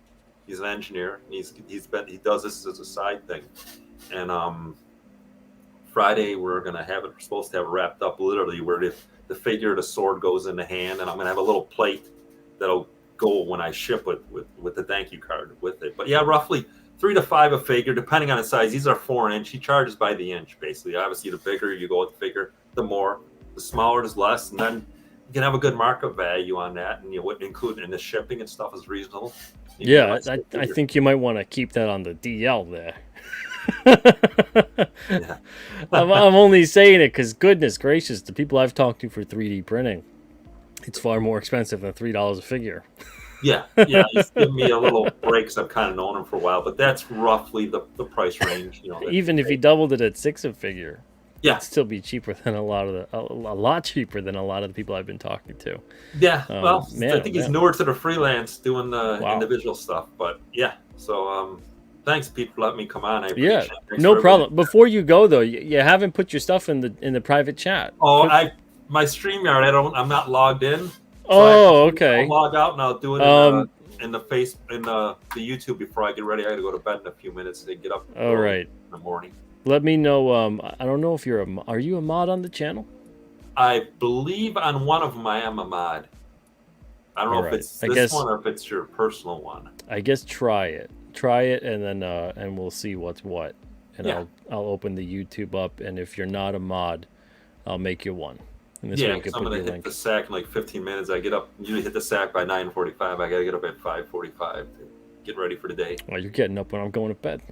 He's an engineer. And he does this as a side thing. And Friday we're supposed to have it wrapped up, literally, where the figure, the sword goes in the hand, and I'm gonna have a little plate that'll go when I ship with the thank you card with it. But yeah, roughly 3 to 5 a figure, depending on the size. These are 4-inch. He charges by the inch, basically. Obviously, the bigger you go with the figure, the more. The smaller is less, and then you can have a good markup value on that, and you wouldn't include in the shipping and stuff is reasonable. Yeah, I think you might want to keep that on the DL there. Yeah. I'm only saying it because, goodness gracious, the people I've talked to for 3D printing, it's far more expensive than $3 a figure. Yeah, he's given me a little break because I've kind of known him for a while, but that's roughly the price range. Even if he doubled it at $6 a figure, yeah, it'd still be cheaper than a lot cheaper than a lot of the people I've been talking to. Yeah, man, I think he's newer to the freelance doing the individual stuff, but yeah. So thanks, Pete, for letting me come on. I appreciate it. Thanks no for problem. everything. Before you go though, you haven't put your stuff in the private chat. Oh, my StreamYard, I'm not logged in. So okay. I'll log out and I'll do it in the YouTube before I get ready. I got to go to bed in a few minutes to get up. All right. In the morning. Let me know. I don't know if are you a mod on the channel? I believe on one of them I am a mod. I don't know if it's this one or if it's your personal one. I guess try it, and then and we'll see what's what. And yeah. I'll open the YouTube up, and if you're not a mod, I'll make you one. And this yeah, way you can I'm put gonna your hit link. the sack in like 15 minutes. I get up, usually hit the sack by 9:45. I gotta get up at 5:45 to get ready for the day. Well, you're getting up when I'm going to bed.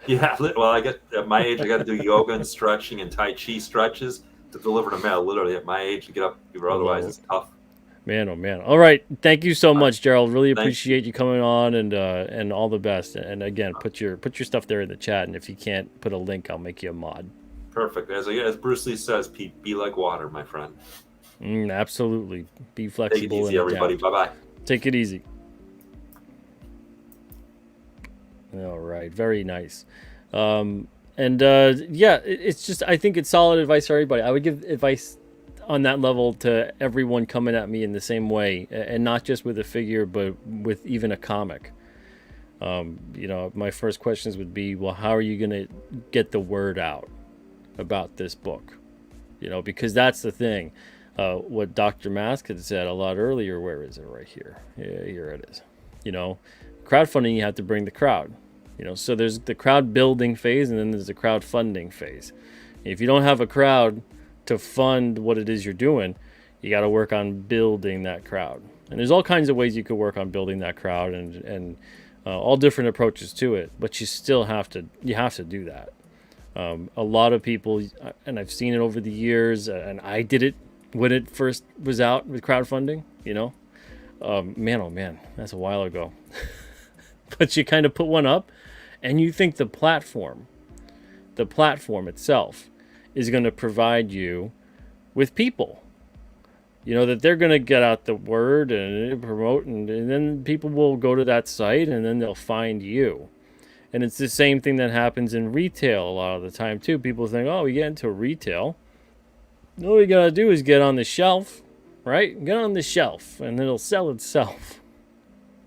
Yeah, well, I get at my age, I got to do yoga and stretching and Tai Chi stretches to deliver the mail. Literally, at my age, to get up, otherwise it's tough. Man, oh man! All right, thank you so much, Gerald. Really appreciate you coming on, and all the best. And again, put your stuff there in the chat, and if you can't put a link, I'll make you a mod. Perfect. As Bruce Lee says, Pete, be like water, my friend. Absolutely. Be flexible. Take it easy, everybody. Bye bye. Take it easy. All right, very nice. It's just, I think it's solid advice for everybody. I would give advice on that level to everyone coming at me in the same way, and not just with a figure, but with even a comic. My first questions would be, well, how are you going to get the word out about this book? Because that's the thing. What Dr. Mask had said a lot earlier, where is it? Right here. Yeah, here it is. Crowdfunding, you have to bring the crowd. So there's the crowd building phase, and then there's the crowdfunding phase. If you don't have a crowd to fund what it is you're doing, you got to work on building that crowd. And there's all kinds of ways you could work on building that crowd, and all different approaches to it. But you still have to do that. A lot of people, and I've seen it over the years, and I did it when it first was out with crowdfunding. Man, oh man, that's a while ago. But you kind of put one up, and you think the platform itself is going to provide you with people. That they're going to get out the word and promote, and then people will go to that site, and then they'll find you. And it's the same thing that happens in retail a lot of the time too. People think, oh, we get into retail, all you gotta do is get on the shelf, right? Get on the shelf and it'll sell itself.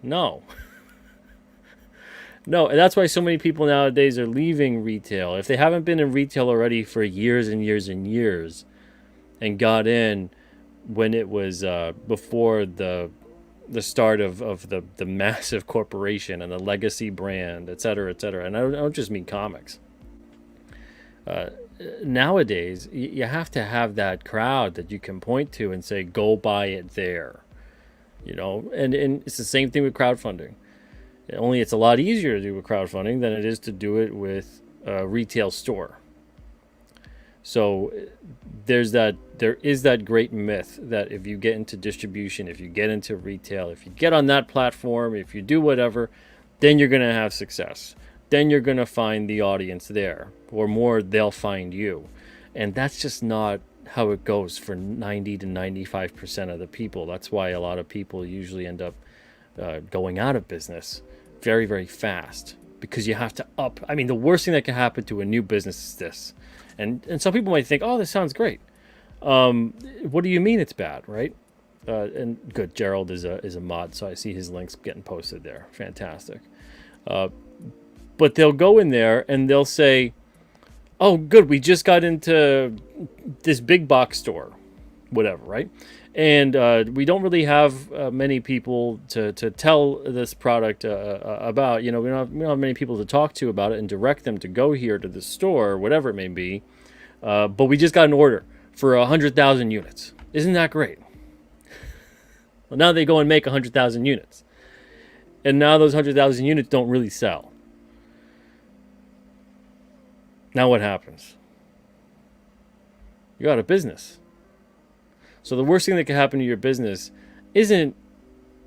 No. No, and that's why so many people nowadays are leaving retail. If they haven't been in retail already for years and years and years and got in when it was before the start of the massive corporation and the legacy brand, et cetera, and I don't just mean comics. Nowadays, you have to have that crowd that you can point to and say, go buy it there. You know, and it's the same thing with crowdfunding. Only it's a lot easier to do with crowdfunding than it is to do it with a retail store. So there is that great myth that if you get into distribution, if you get into retail, if you get on that platform, if you do whatever, then you're going to have success. Then you're going to find the audience there, or more, they'll find you. And that's just not how it goes for 90 to 95% of the people. That's why a lot of people usually end up going out of business very, very fast, because you have to up. I mean, the worst thing that can happen to a new business is this. And some people might think, oh, this sounds great. What do you mean it's bad, right? And good, Gerald is a mod, so I see his links getting posted there. Fantastic. But they'll go in there and they'll say, oh, good, we just got into this big box store, whatever, right? And we don't really have many people to tell this product about. You know, we don't have many people to talk to about it and direct them to go here to the store, whatever it may be. But we just got an order for 100,000 units. Isn't that great? Well, now they go and make 100,000 units. And now those 100,000 units don't really sell. Now what happens? You're out of business. So the worst thing that can happen to your business isn't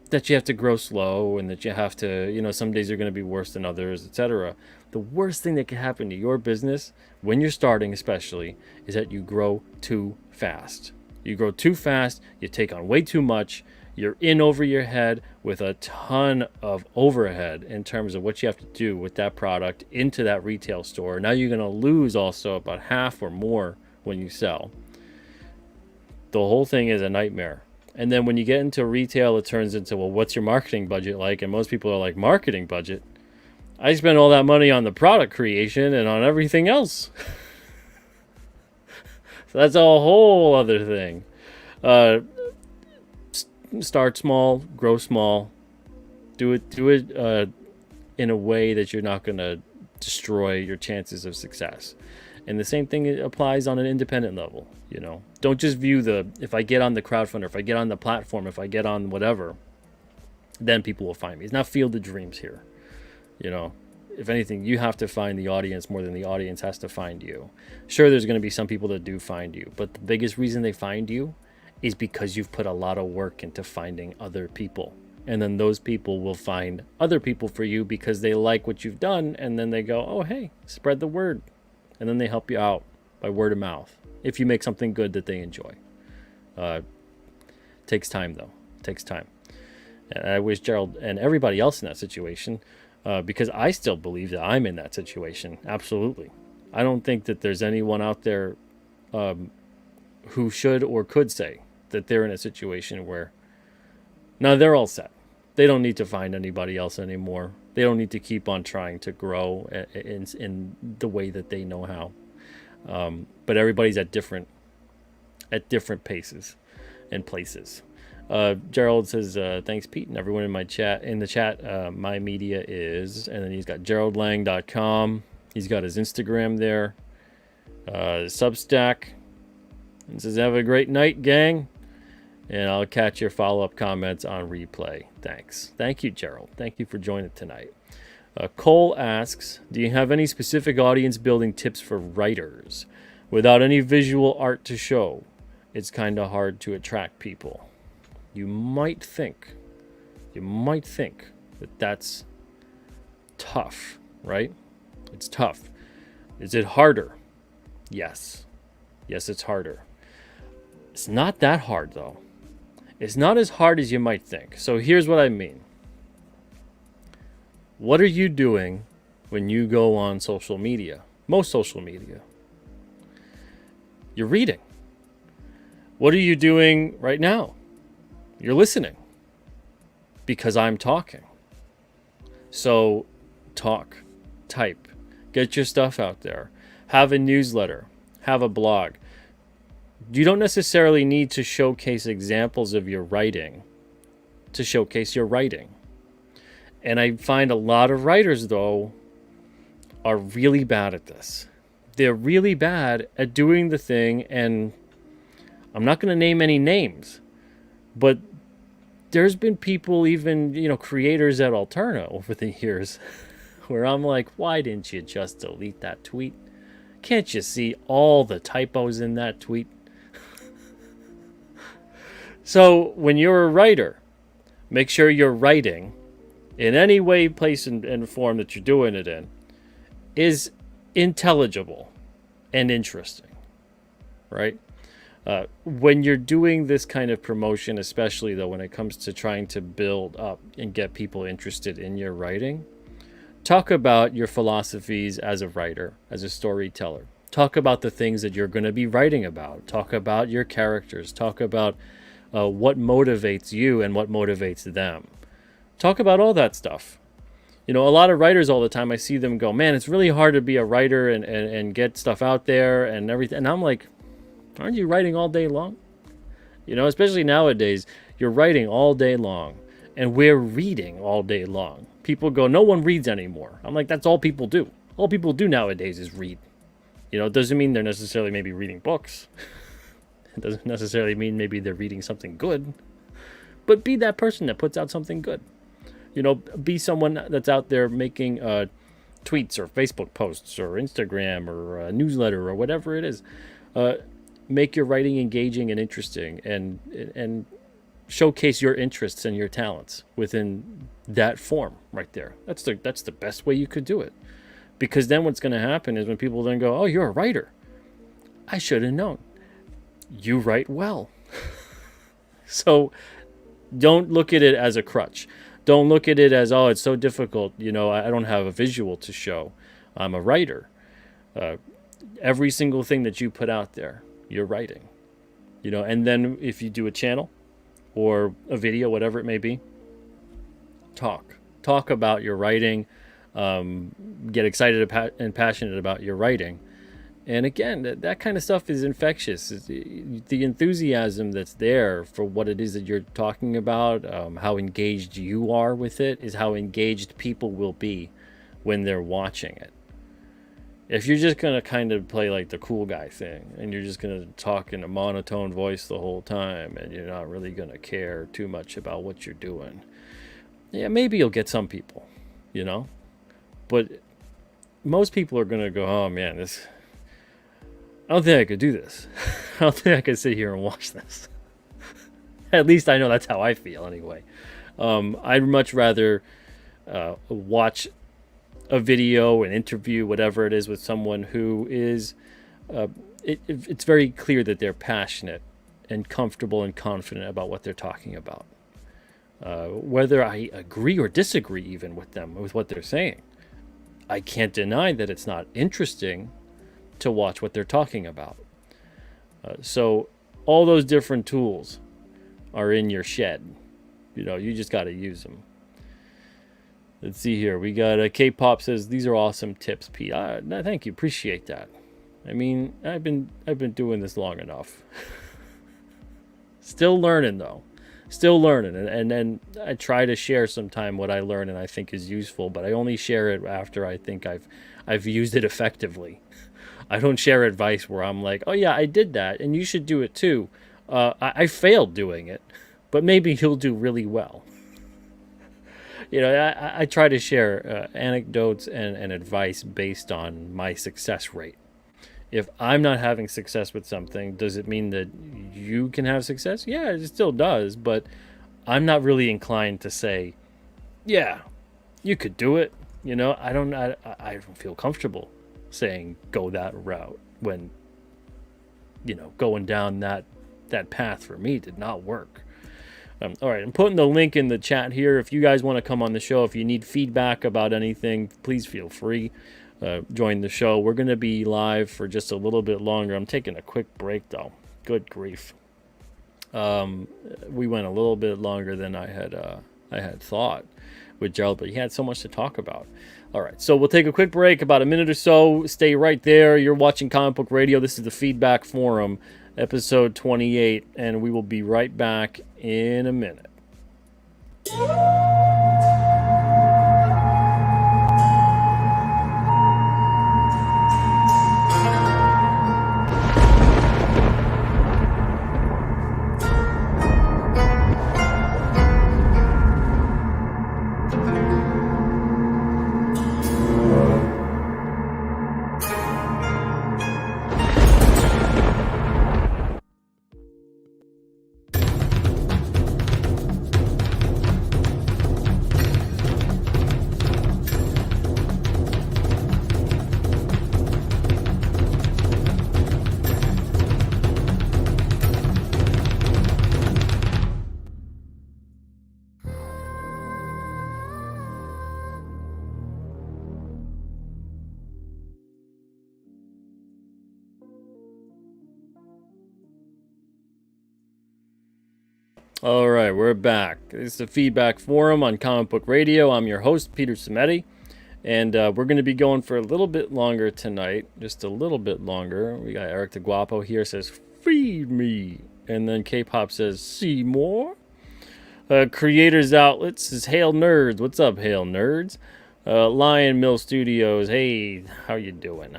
that you have to grow slow and that you have to, you know, some days are going to be worse than others, etc. The worst thing that can happen to your business, when you're starting especially, is that you grow too fast. You grow too fast, you take on way too much, you're in over your head with a ton of overhead in terms of what you have to do with that product into that retail store. Now you're going to lose also about half or more when you sell. The whole thing is a nightmare. And then when you get into retail, it turns into, well, what's your marketing budget like? And most people are like, marketing budget? I spend all that money on the product creation and on everything else. So that's a whole other thing. Start small, grow small. Do it in a way that you're not going to destroy your chances of success. And the same thing applies on an independent level. You know, don't just view if I get on the crowdfunder, if I get on the platform, if I get on whatever, then people will find me. It's not field of dreams here. You know, if anything, you have to find the audience more than the audience has to find you. Sure, there's going to be some people that do find you, but the biggest reason they find you is because you've put a lot of work into finding other people. And then those people will find other people for you because they like what you've done. And then they go, oh, hey, spread the word. And then they help you out by word of mouth if you make something good that they enjoy. Takes time, though. Takes time. And I wish Gerald and everybody else in that situation, because I still believe that I'm in that situation. Absolutely. I don't think that there's anyone out there who should or could say that they're in a situation where, now they're all set. They don't need to find anybody else anymore. They don't need to keep on trying to grow in the way that they know how. But everybody's at different paces and places. Gerald says, thanks, Pete, and everyone in the chat. My media is, and then he's got geraldlang.com. He's got his Instagram there. Substack. And says, have a great night, gang. And I'll catch your follow-up comments on replay. Thanks. Thank you, Gerald. Thank you for joining tonight. Cole asks, do you have any specific audience building tips for writers? Without any visual art to show, it's kind of hard to attract people. You might think that that's tough, right? It's tough. Is it harder? Yes. Yes, it's harder. It's not that hard, though. It's not as hard as you might think. So here's what I mean. What are you doing when you go on social media, most social media, you're reading. What are you doing right now? You're listening because I'm talking. So talk, type, get your stuff out there, have a newsletter, have a blog. You don't necessarily need to showcase examples of your writing to showcase your writing. And I find a lot of writers, though, are really bad at this. They're really bad at doing the thing, and I'm not going to name any names, but there's been people, even, creators at Alterna over the years, where I'm like, why didn't you just delete that tweet? Can't you see all the typos in that tweet? So when you're a writer, make sure you're writing in any way, place, and form that you're doing it in is intelligible and interesting, right? When you're doing this kind of promotion, especially though when it comes to trying to build up and get people interested in your writing, talk about your philosophies as a writer, as a storyteller. Talk about the things that you're going to be writing about. Talk about your characters. Talk about what motivates you and what motivates them. Talk about all that stuff. A lot of writers all the time, I see them go, man, it's really hard to be a writer and get stuff out there and everything. And I'm like, aren't you writing all day long? Especially nowadays, you're writing all day long and we're reading all day long. People go, no one reads anymore. I'm like, that's all people do. All people do nowadays is read. It doesn't mean they're necessarily maybe reading books. It doesn't necessarily mean maybe they're reading something good. But be that person that puts out something good. Be someone that's out there making tweets or Facebook posts or Instagram or a newsletter or whatever it is. Make your writing engaging and interesting and showcase your interests and your talents within that form right there. That's the best way you could do it. Because then what's going to happen is when people then go, oh, you're a writer. I should have known. You write well. So don't look at it as a crutch. Don't look at it as, oh, it's so difficult. I don't have a visual to show. I'm a writer. Every single thing that you put out there, you're writing. And then if you do a channel or a video, whatever it may be, talk about your writing. Get excited and passionate about your writing. And again, that kind of stuff is infectious. The enthusiasm that's there for what it is that you're talking about, how engaged you are with it, is how engaged people will be when they're watching it. If you're just going to kind of play like the cool guy thing, and you're just going to talk in a monotone voice the whole time, and you're not really going to care too much about what you're doing, yeah, maybe you'll get some people, But most people are going to go, oh man, I don't think I could do this. I don't think I could sit here and watch this. At least I know that's how I feel anyway. I'd much rather watch a video, an interview, whatever it is, with someone who is, it's very clear that they're passionate and comfortable and confident about what they're talking about. Whether I agree or disagree even with them, with what they're saying, I can't deny that it's not interesting to watch what they're talking about. So all those different tools are in your shed. You just got to use them. Let's see here. We got K-pop says, these are awesome tips, Pete. No, thank you. Appreciate that. I mean, I've been doing this long enough. Still learning though. Still learning, and then I try to share sometime what I learn and I think is useful, but I only share it after I think I've used it effectively. I don't share advice where I'm like, oh yeah, I did that and you should do it too. I failed doing it, but maybe you'll do really well. I try to share anecdotes and advice based on my success rate. If I'm not having success with something, does it mean that you can have success? Yeah, it still does, but I'm not really inclined to say, yeah, you could do it. I don't feel comfortable saying go that route when, going down that path for me did not work. All right, I'm putting the link in the chat here. If you guys want to come on the show, if you need feedback about anything, please feel free. Join the show. We're going to be live for just a little bit longer. I'm taking a quick break, though. Good grief. We went a little bit longer than I had thought with Gerald, but he had so much to talk about. All right, so we'll take a quick break, about a minute or so. Stay right there. You're watching Comic Book Radio. This is the Feedback Forum, episode 28, and we will be right back in a minute. All right, we're back. This is the Feedback Forum on Comic Book Radio. I'm your host, Peter Cimetti, and we're going to be going for a little bit longer tonight, just a little bit longer. We got Eric DeGuapo here, says, feed me, and then K-Pop says, see more. Creators Outlet says, hail nerds. What's up, hail nerds? Lion Mill Studios, hey, how you doing?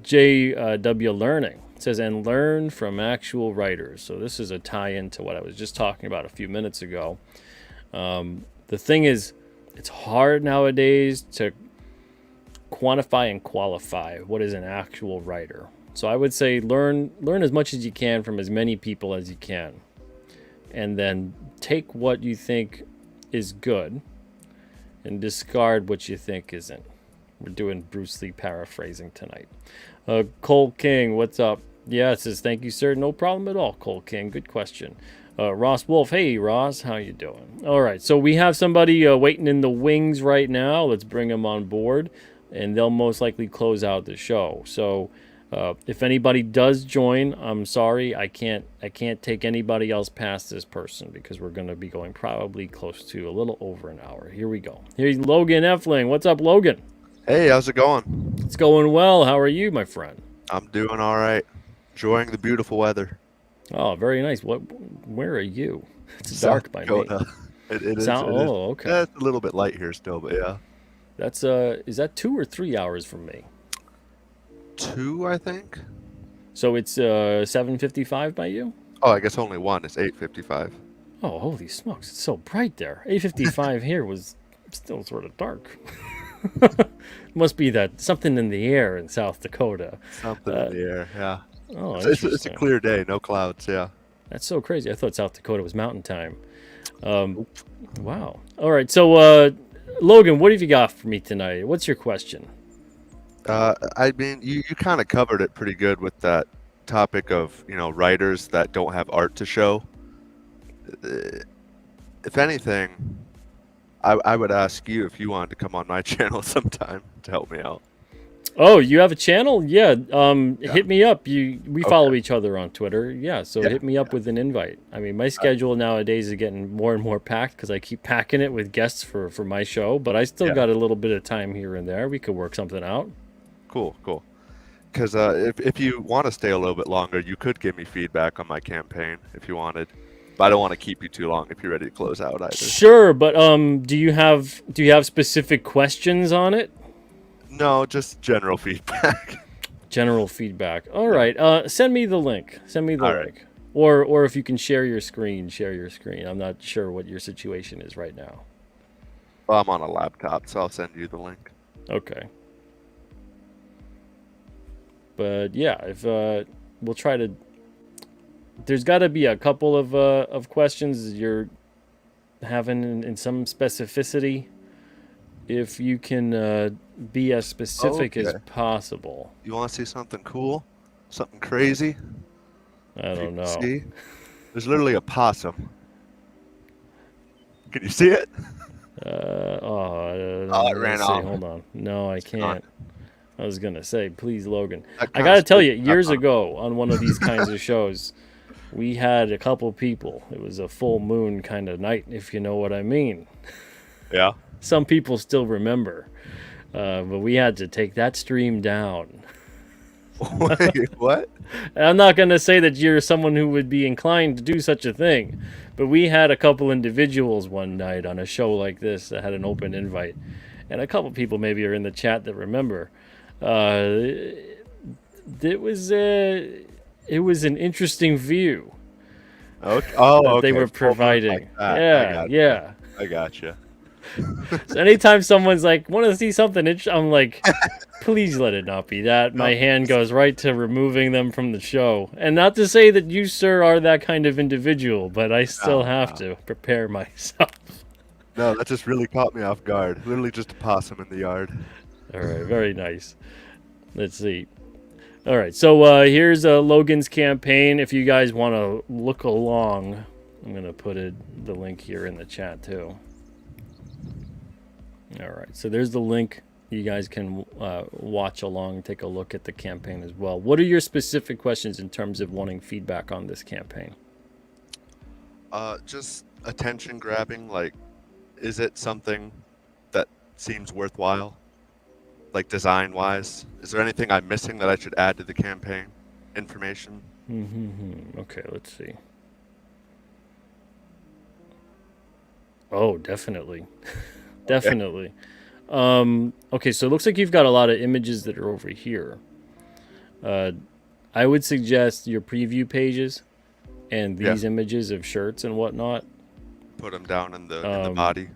JW Learning says, and learn from actual writers. So this is a tie-in to what I was just talking about a few minutes ago. The thing is, it's hard nowadays to quantify and qualify what is an actual writer. So I would say learn as much as you can from as many people as you can, and then take what you think is good and discard what you think isn't. We're doing Bruce Lee paraphrasing tonight. Cole King, what's up? Yeah, it says, thank you, sir. No problem at all, Cole King. Good question. Ross Wolf, hey, Ross, how you doing? All right, so we have somebody waiting in the wings right now. Let's bring them on board, and they'll most likely close out the show. So if anybody does join, I'm sorry. I can't take anybody else past this person because we're going to be going probably close to a little over an hour. Here we go. Here's Logan Effling. What's up, Logan? Hey, how's it going? It's going well. How are you, my friend? I'm doing all right. Enjoying the beautiful weather. Oh, very nice. Where are you? It's dark by me. It is. Oh, okay. Yeah, it's a little bit light here still, but yeah. That's is that 2 or 3 hours from me? 2, I think. So it's 7:55 by you? Oh, I guess only 1. It's 8:55. Oh, holy smokes! It's so bright there. 8:55 here was still sort of dark. Must be that something in the air in South Dakota. Something in the air, yeah. Oh, it's a clear day, no clouds, yeah. That's so crazy. I thought South Dakota was mountain time. Wow. All right, so Logan, what have you got for me tonight? What's your question? I mean, you kind of covered it pretty good with that topic of, writers that don't have art to show. If anything, I would ask you if you wanted to come on my channel sometime to help me out. Oh, you have a channel? Yeah. Hit me up. We follow each other on Twitter. Yeah. So hit me up with an invite. I mean, my schedule nowadays is getting more and more packed because I keep packing it with guests for my show. But I still got a little bit of time here and there. We could work something out. Cool. Because if you want to stay a little bit longer, you could give me feedback on my campaign if you wanted. But I don't want to keep you too long if you're ready to close out either. Sure, but do you have specific questions on it? No, just general feedback. General feedback. All right. Send me the link. Link. Right. Or if you can share your screen, I'm not sure what your situation is right now. Well, I'm on a laptop, so I'll send you the link. Okay. But yeah, if we'll try to. There's got to be a couple of questions you're having in some specificity. If you can be as specific as possible. You want to see something cool? Something crazy? I don't know. See? There's literally a possum Can you see it? It ran off. Hold on. No, I can't. I was gonna say, please, Logan. That I gotta tell you, constitutes years background. ago on one of these kinds of shows, we had a couple people. It was a full moon kind of night, if you know what I mean. Yeah. Some people still remember, but we had to take that stream down. Wait, what? And I'm not gonna say that you're someone who would be inclined to do such a thing, but we had a couple individuals one night on a show like this that had an open invite, and a couple people maybe are in the chat that remember. It was an interesting view. Okay. That they okay. were providing. Like that. Yeah. I gotcha. So anytime someone's like, want to see something, I'm like, please let it not be that. My hand goes right to removing them from the show. And not to say that you, sir, are that kind of individual, but I still have to prepare myself. No, that just really caught me off guard. Literally just a possum in the yard. All right, very nice. Let's see. All right, so here's Logan's campaign. If you guys want to look along, I'm going to put the link here in the chat too. All right, so there's the link. You guys can watch along, take a look at the campaign as well. What are your specific questions in terms of wanting feedback on this campaign? Just attention grabbing. Like, is it something that seems worthwhile? Like design wise, is there anything I'm missing that I should add to the campaign information? Okay, let's see. Oh, definitely. Definitely. Okay, so it looks like you've got a lot of images that are over here. I would suggest your preview pages and these images of shirts and whatnot. Put them down in the body.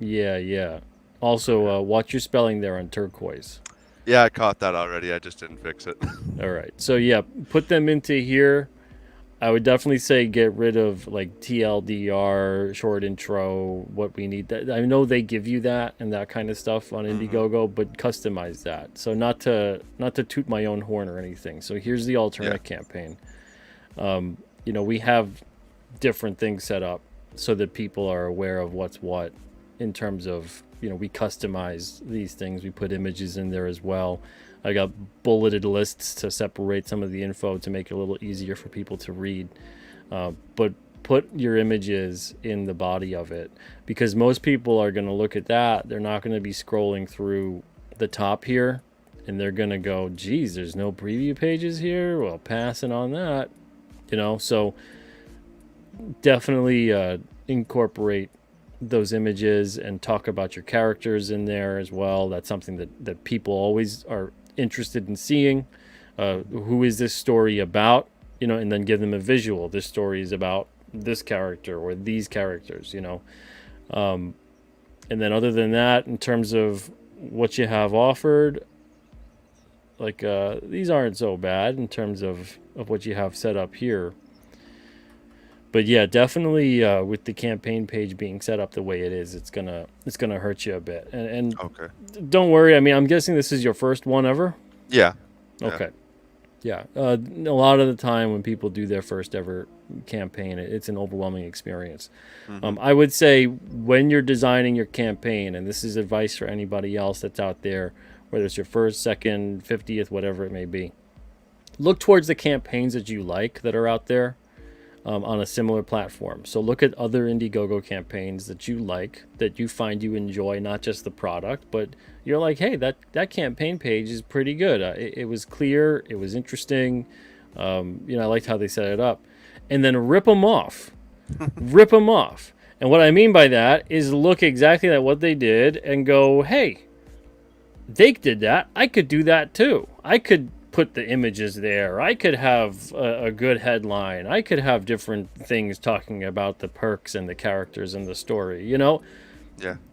Yeah. Also, watch your spelling there on turquoise. Yeah, I caught that already. I just didn't fix it. All right. So, yeah, put them into here. I would definitely say get rid of, like, TLDR, short intro, what we need. I know they give you that and that kind of stuff on Indiegogo, but customize that. So not to toot my own horn or anything. So here's the alternate campaign. We have different things set up so that people are aware of what's what in terms of, we customize these things. We put images in there as well. I got bulleted lists to separate some of the info to make it a little easier for people to read. But put your images in the body of it, because most people are going to look at that. They're not going to be scrolling through the top here, and they're going to go, geez, there's no preview pages here. Well, passing on that, so definitely incorporate those images and talk about your characters in there as well. That's something that people always are interested in seeing. Who is this story about? And then give them a visual. This story is about this character or these characters, and then other than that, in terms of what you have offered, like these aren't so bad in terms of what you have set up here. But yeah, definitely with the campaign page being set up the way it is, it's gonna hurt you a bit. And okay, don't worry. I mean, I'm guessing this is your first one ever. Yeah. Okay. Yeah. A lot of the time when people do their first ever campaign, it's an overwhelming experience. I would say when you're designing your campaign, and this is advice for anybody else that's out there, whether it's your first, second, 50th, whatever it may be, look towards the campaigns that you like that are out there. On a similar platform. So look at other Indiegogo campaigns that you like, that you find you enjoy, not just the product, but you're like, hey, that campaign page is pretty good. It was clear. It was interesting. I liked how they set it up. And then rip them off. Rip them off. And what I mean by that is look exactly at what they did and go, hey, they did that. I could do that too. I could put the images there. I could have a good headline. I could have different things talking about the perks and the characters and the story. Yeah.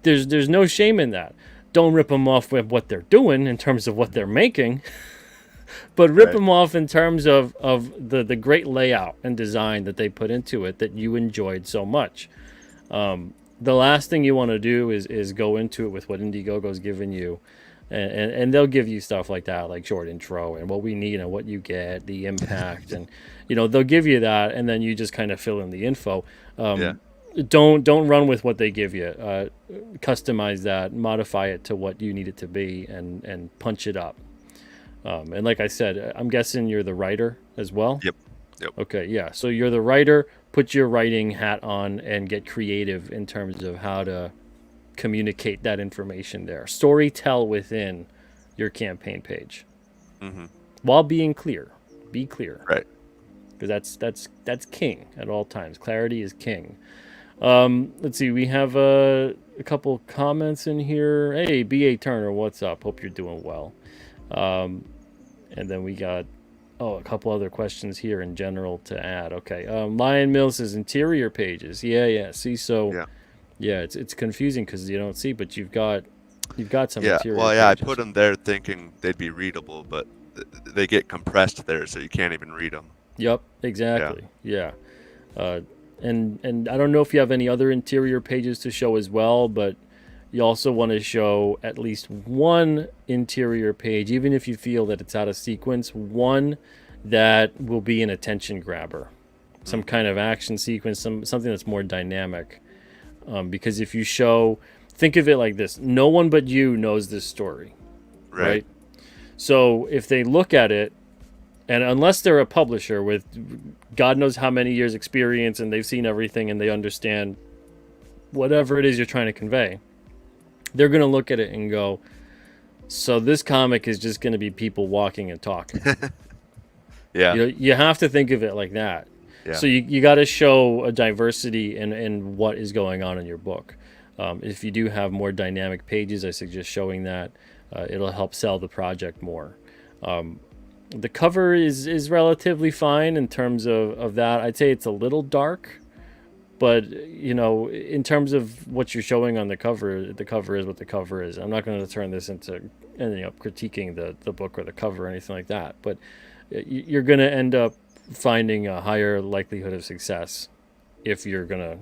There's no shame in that. Don't rip them off with what they're doing in terms of what they're making, but rip them off in terms of the great layout and design that they put into it that you enjoyed so much. The last thing you want to do is go into it with what Indiegogo's given you. And they'll give you stuff like that, like short intro and what we need and what you get, the impact, and they'll give you that, and then you just kind of fill in the info. don't run with what they give you. Customize that, modify it to what you need it to be, and punch it up. And like I said, I'm guessing you're the writer as well. Yep. Okay, yeah. So you're the writer. Put your writing hat on and get creative in terms of how to communicate that information there. Storytell within your campaign page, while being clear. Be clear, Right. because that's king at all times. Clarity is king. Let's see. We have a couple comments in here. Hey, B.A. Turner, what's up? Hope you're doing well. And then we got a couple other questions here in general to add. Okay. Lion Mill says interior pages. Yeah. See, so yeah, it's confusing because you don't see, but you've got some interior Well, yeah, pages. I put them there thinking they'd be readable, but they get compressed there, so you can't even read them. Yep, exactly. Yeah. And I don't know if you have any other interior pages to show as well, but you also want to show at least one interior page, even if you feel that it's out of sequence, one that will be an attention grabber, some kind of action sequence, something that's more dynamic. Because if you show, think of it like this: no one but you knows this story, right? So if they look at it, and unless they're a publisher with God knows how many years experience and they've seen everything and they understand whatever it is you're trying to convey, they're going to look at it and go, so this comic is just going to be people walking and talking. You have to think of it like that. So you got to show a diversity in what is going on in your book. If you do have more dynamic pages, I suggest showing that. It'll help sell the project more. The cover is relatively fine in terms of that. I'd say it's a little dark, but in terms of what you're showing on the cover is what the cover is. I'm not going to turn this into ending up critiquing the book or the cover or anything like that, but you're going to end up finding a higher likelihood of success if you're going to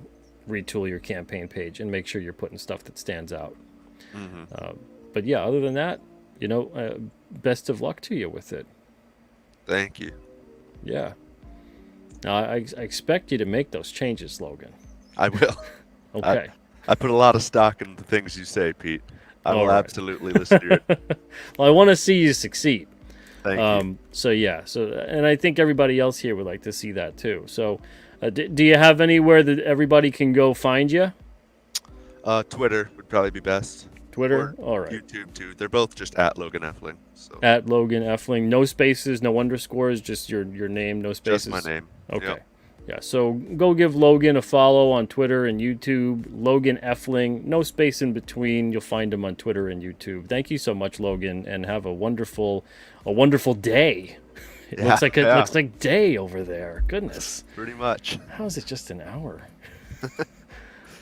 retool your campaign page and make sure you're putting stuff that stands out. But yeah, other than that, best of luck to you with it. Thank you. Yeah. Now, I expect you to make those changes, Logan. I will. Okay. I put a lot of stock in the things you say, Pete. I will absolutely listen to it. Well, I want to see you succeed. Thank you. So yeah. And I think everybody else here would like to see that too. So, do you have anywhere that everybody can go find you? Twitter would probably be best. Twitter? Or all right. YouTube too. They're both just at Logan Effling. So. At Logan Effling. No spaces, no underscores, just your name, no spaces. Just my name. Okay. Yep. Yeah, so go give Logan a follow on Twitter and YouTube. Logan Effling, no space in between. You'll find him on Twitter and YouTube. Thank you so much, Logan, and have a wonderful day. It looks like day over there. Goodness. Pretty much. How is it just an hour?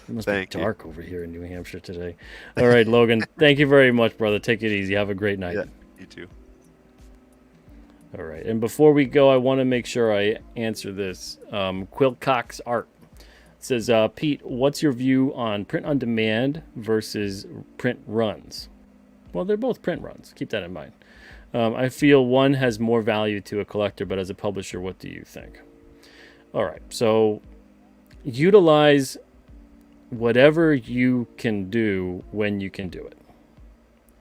It must be dark over here in New Hampshire today. All right, Logan. Thank you very much, brother. Take it easy. Have a great night. Yeah, you too. All right. And before we go, I want to make sure I answer this. Quilcox Art says, Pete, what's your view on print on demand versus print runs? Well, they're both print runs. Keep that in mind. I feel one has more value to a collector, but as a publisher, what do you think? All right. So utilize whatever you can do when you can do it.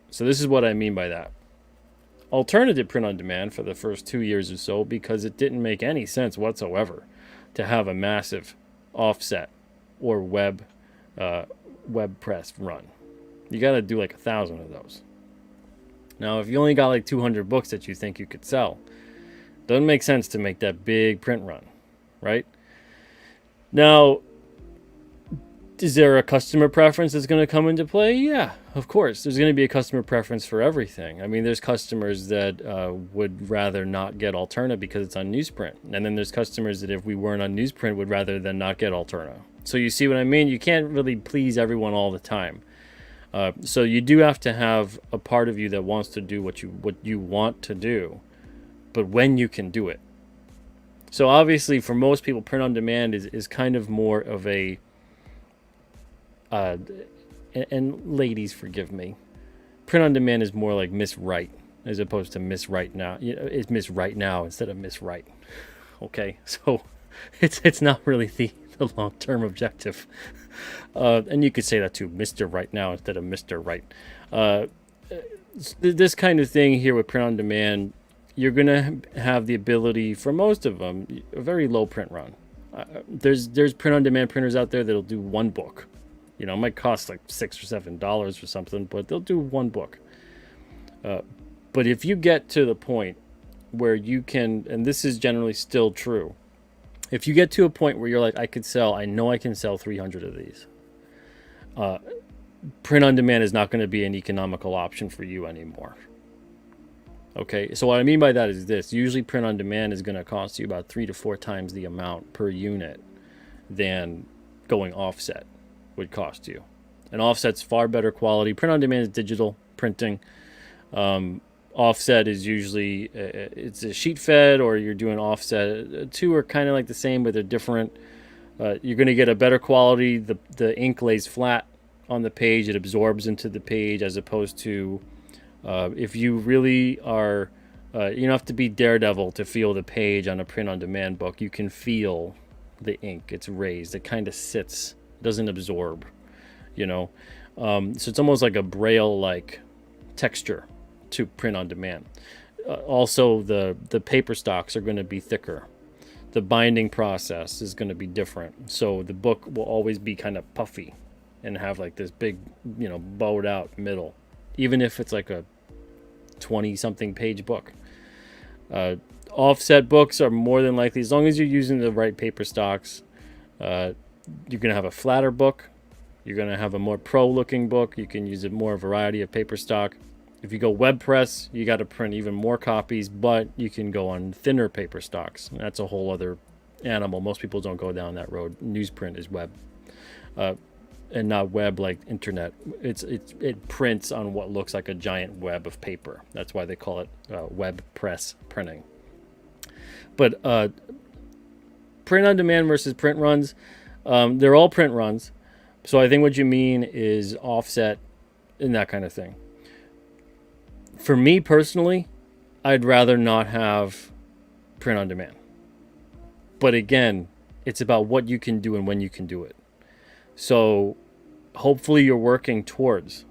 So this is what I mean by that. Alternative print on demand for the first 2 years or so, because it didn't make any sense whatsoever to have a massive offset or web press run. You got to do like 1,000 of those. Now, if you only got like 200 books that you think you could sell, doesn't make sense to make that big print run, right? Now, is there a customer preference that's going to come into play? Yeah, of course. There's going to be a customer preference for everything. I mean, there's customers that would rather not get Alterna because it's on newsprint. And then there's customers that if we weren't on newsprint would rather than not get Alterna. So you see what I mean? You can't really please everyone all the time. So you do have to have a part of you that wants to do what you want to do, but when you can do it. So obviously for most people, print on demand is kind of more of a and ladies, forgive me, print on demand is more like Miss Right as opposed to Miss Right Now. It's Miss Right Now instead of Miss Right. Okay, so it's not really the long-term objective. And you could say that to Mr. Right now instead of Mr. Right. This kind of thing here with print on demand, you're going to have the ability for most of them, a very low print run. There's print on demand printers out there that'll do one book. You know, it might cost like $6 or $7 or something, but they'll do one book. But if you get to the point where you can, and this is generally still true, if you get to a point where you're like, I know I can sell 300 of these, print on demand is not going to be an economical option for you anymore. Okay, so what I mean by that is this. Usually print on demand is going to cost you about 3 to 4 times the amount per unit than going offset would cost you. And offset's far better quality. Print on demand is digital printing. Offset is usually, it's a sheet fed or you're doing offset. Two are kind of like the same, but they're different. You're going to get a better quality. The ink lays flat on the page. It absorbs into the page as opposed to if you really are, you don't have to be Daredevil to feel the page on a print-on-demand book. You can feel the ink. It's raised. It kind of sits. It doesn't absorb, you know. So it's almost like a Braille-like texture to print-on-demand. Also, the paper stocks are going to be thicker. The binding process is going to be different. So the book will always be kind of puffy and have like this big, you know, bowed out middle, even if it's like a 20-something page book. Offset books are more than likely, as long as you're using the right paper stocks, you're going to have a flatter book. You're going to have a more pro-looking book. You can use a more variety of paper stock. If you go web press, you got to print even more copies, but you can go on thinner paper stocks. That's a whole other animal. Most people don't go down that road. Newsprint is web. And not web like internet. It prints on what looks like a giant web of paper. That's why they call it web press printing. But print on demand versus print runs, they're all print runs. So I think what you mean is offset and that kind of thing. For me personally, I'd rather not have print on demand. But again, it's about what you can do and when you can do it. So hopefully you're working towards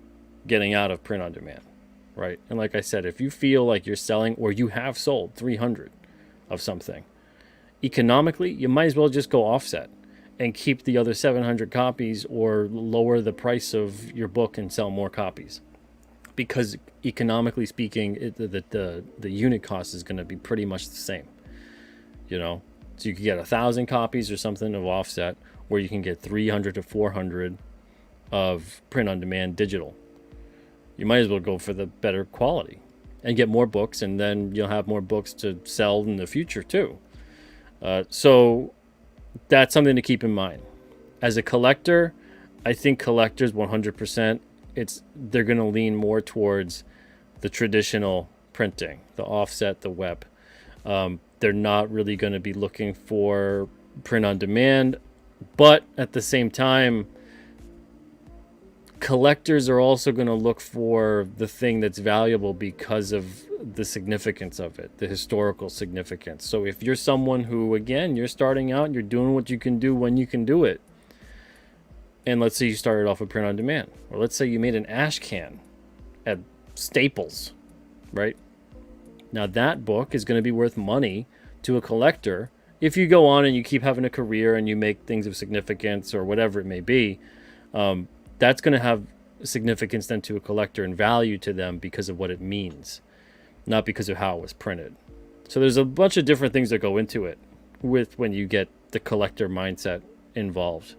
getting out of print on demand, right? And like I said, if you feel like you're selling or you have sold 300 of something, economically, you might as well just go offset and keep the other 700 copies or lower the price of your book and sell more copies. Because economically speaking, the unit cost is going to be pretty much the same, you know? So you could get 1,000 copies or something of offset, where you can get 300 to 400 of print-on-demand digital. You might as well go for the better quality and get more books, and then you'll have more books to sell in the future too. So that's something to keep in mind. As a collector, I think collectors 100%, they're going to lean more towards the traditional printing, the offset, the web. They're not really going to be looking for print-on-demand. But at the same time, collectors are also going to look for the thing that's valuable because of the significance of it, the historical significance. So if you're someone who, again, you're starting out, you're doing what you can do when you can do it. And let's say you started off with print on demand. Or let's say you made an ash can at Staples, right? Now that book is going to be worth money to a collector. If you go on and you keep having a career and you make things of significance or whatever it may be, that's going to have significance then to a collector and value to them because of what it means, not because of how it was printed. So there's a bunch of different things that go into it with when you get the collector mindset involved.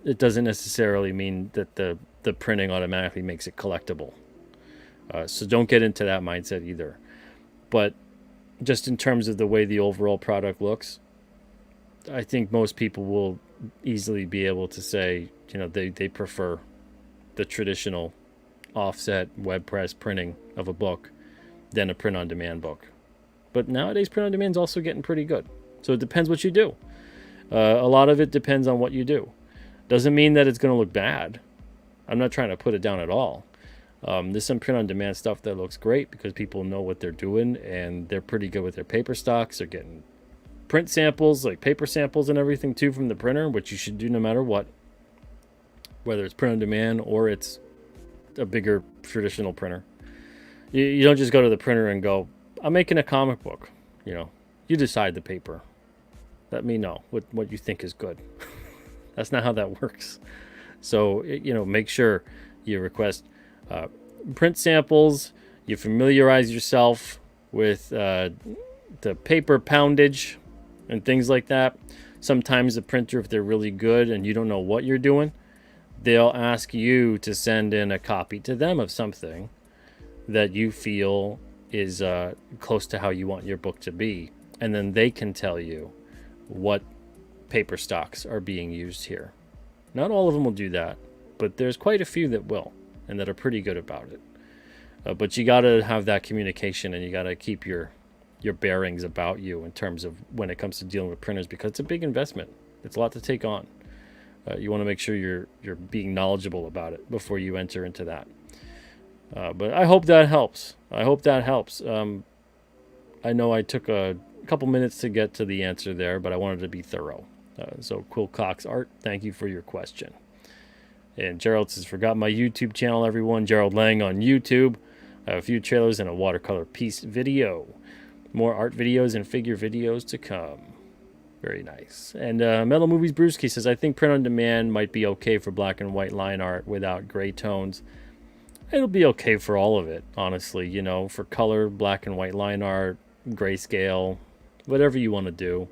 It doesn't necessarily mean that the printing automatically makes it collectible. So don't get into that mindset either. But just in terms of the way the overall product looks, I think most people will easily be able to say, you know, they prefer the traditional offset web press printing of a book than a print-on-demand book. But nowadays, print-on-demand is also getting pretty good. So it depends what you do. A lot of it depends on what you do. Doesn't mean that it's going to look bad. I'm not trying to put it down at all. There's some print-on-demand stuff that looks great because people know what they're doing and they're pretty good with their paper stocks. They're getting print samples, like paper samples and everything too from the printer, which you should do no matter what, whether it's print on demand or it's a bigger traditional printer. You don't just go to the printer and go, I'm making a comic book. You decide the paper. Let me know what you think is good. That's not how that works. So, make sure you request print samples. You familiarize yourself with the paper poundage and things like that. Sometimes the printer, if they're really good and you don't know what you're doing, they'll ask you to send in a copy to them of something that you feel is close to how you want your book to be. And then they can tell you what paper stocks are being used here. Not all of them will do that, but there's quite a few that will, and that are pretty good about it. But you got to have that communication, and you got to keep your bearings about you in terms of when it comes to dealing with printers, because it's a big investment. It's a lot to take on. You want to make sure you're being knowledgeable about it before you enter into that. But I hope that helps. I know I took a couple minutes to get to the answer there, but I wanted to be thorough. So Quill Cox Art, thank you for your question. And Gerald says, forgot my YouTube channel, everyone. Gerald Lang on YouTube. I have a few trailers and a watercolor piece video. More art videos and figure videos to come. Very nice. And Metal Movies Brewski says, I think print on demand might be okay for black and white line art without gray tones. It'll be okay for all of it, honestly. For color, black and white line art, grayscale, whatever you want to do.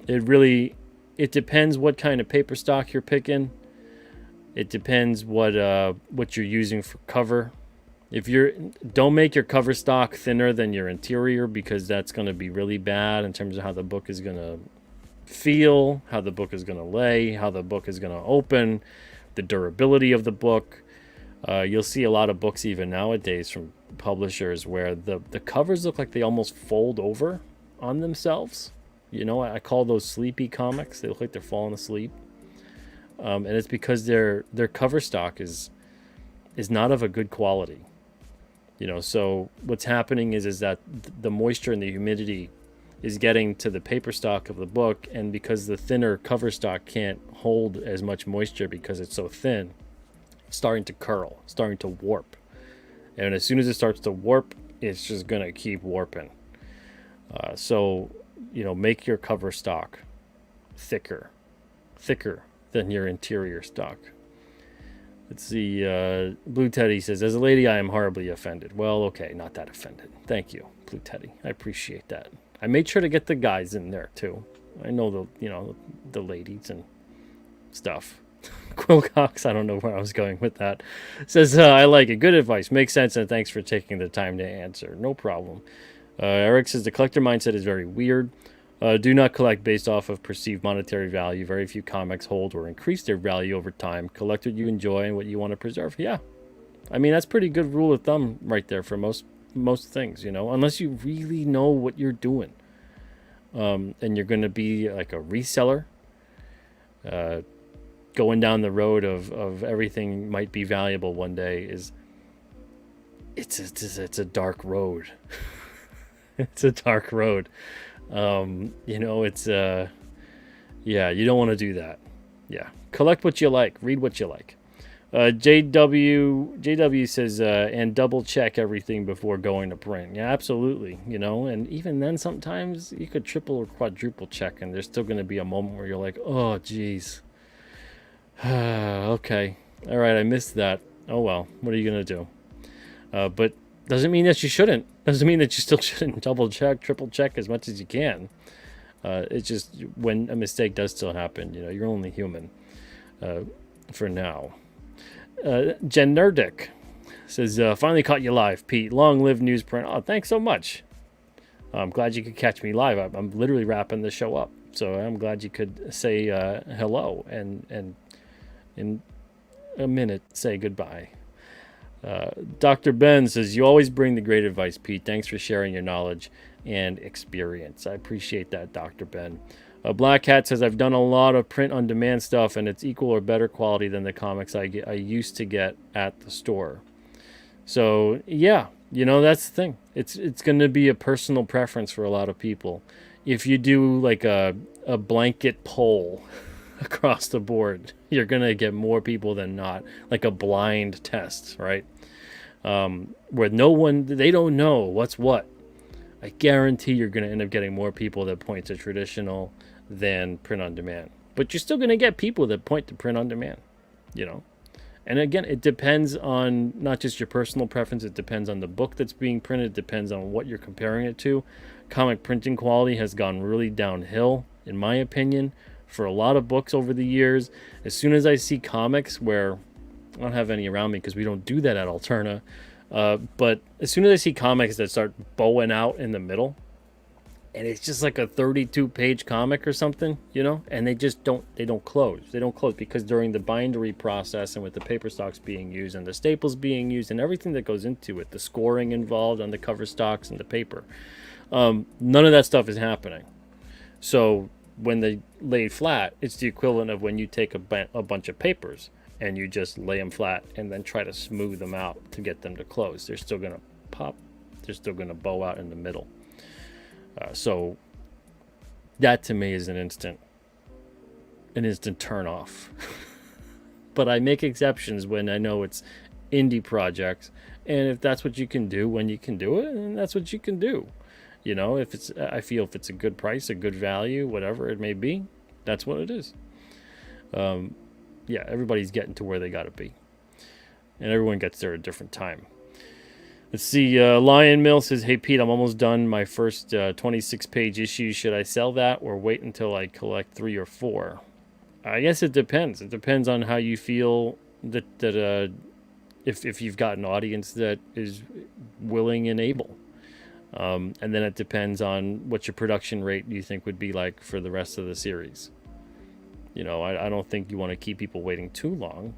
It depends what kind of paper stock you're picking. It depends what you're using for cover. Don't make your cover stock thinner than your interior, because that's going to be really bad in terms of how the book is going to feel, how the book is going to lay, how the book is going to open, the durability of the book. You'll see a lot of books even nowadays from publishers where the covers look like they almost fold over on themselves. I call those sleepy comics. They look like they're falling asleep. And it's because their cover stock is not of a good quality. So what's happening is that the moisture and the humidity is getting to the paper stock of the book, and because the thinner cover stock can't hold as much moisture because it's so thin, it's starting to curl, starting to warp. And as soon as it starts to warp, it's just going to keep warping. So make your cover stock thicker than your interior stock. Let's see. Blue Teddy says, as a lady, I am horribly offended. Well, okay, not that offended. Thank you, Blue Teddy. I appreciate that. I made sure to get the guys in there too. I know the ladies and stuff. Quill Cox, I don't know where I was going with that. Says, I like it. Good advice. Makes sense, and thanks for taking the time to answer. No problem. Eric says, the collector mindset is very weird. Do not collect based off of perceived monetary value. Very few comics hold or increase their value over time. Collect what you enjoy and what you want to preserve. Yeah. I mean, that's pretty good rule of thumb right there for most things, unless you really know what you're doing. And you're going to be like a reseller, going down the road of everything might be valuable one day it's a dark road. It's a dark road. You don't want to do that. Yeah. Collect what you like. Read what you like. JW says, and double check everything before going to print. Yeah, absolutely. And even then sometimes you could triple or quadruple check and there's still going to be a moment where you're like, oh, geez. Okay. All right. I missed that. Oh, well, what are you going to do? But doesn't mean that you shouldn't. Doesn't mean that you still shouldn't double check, triple check as much as you can. It's just when a mistake does still happen, you're only human for now. Jen Nerdick says, finally caught you live, Pete. Long live newsprint. Oh, thanks so much. I'm glad you could catch me live. I'm literally wrapping the show up. So I'm glad you could say hello and in a minute say goodbye. Dr. Ben says, you always bring the great advice, Pete. Thanks for sharing your knowledge and experience. I appreciate that, Dr. Ben. Black Hat says, I've done a lot of print-on-demand stuff, and it's equal or better quality than the comics I used to get at the store. So, yeah, that's the thing. It's going to be a personal preference for a lot of people. if you do like a blanket poll across the board, you're going to get more people than not, like a blind test, right? Where they don't know what's what. I guarantee you're going to end up getting more people that point to traditional than print on demand. But you're still going to get people that point to print on demand, you know? And again, it depends on not just your personal preference, it depends on the book that's being printed, it depends on what you're comparing it to. Comic printing quality has gone really downhill, in my opinion, for a lot of books over the years. As soon as I see comics where, I don't have any around me because we don't do that at Alterna, but as soon as I see comics that start bowing out in the middle, and it's just like a 32-page comic or something, you know, and they don't close. They don't close because during the bindery process and with the paper stocks being used and the staples being used and everything that goes into it, the scoring involved on the cover stocks and the paper, none of that stuff is happening. So when they lay flat, it's the equivalent of when you take a bunch of papers and you just lay them flat and then try to smooth them out to get them to close. They're still going to pop. They're still going to bow out in the middle. So that to me is an instant turn off. But I make exceptions when I know it's indie projects, and if that's what you can do when you can do it, and that's what you can do. You know, I feel if it's a good price, a good value, whatever it may be, that's what it is. Yeah, everybody's getting to where they got to be, and everyone gets there at a different time. Let's see, Lion Mill says, hey, Pete, I'm almost done my first 26-page issue. Should I sell that or wait until I collect 3 or 4? I guess it depends. It depends on how you feel that if you've got an audience that is willing and able. And then it depends on what your production rate you think would be like for the rest of the series. You know, I don't think you want to keep people waiting too long.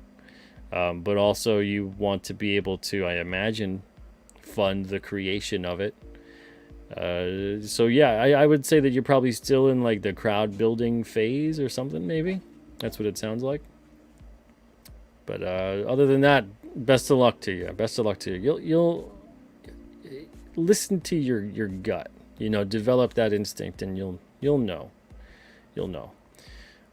But also you want to be able to, I imagine, fund the creation of it. So yeah, I would say that you're probably still in like the crowd building phase or something, maybe. That's what it sounds like. But other than that, best of luck to you. Best of luck to you. You'll listen to your gut. You know, develop that instinct, and you'll know. You'll know.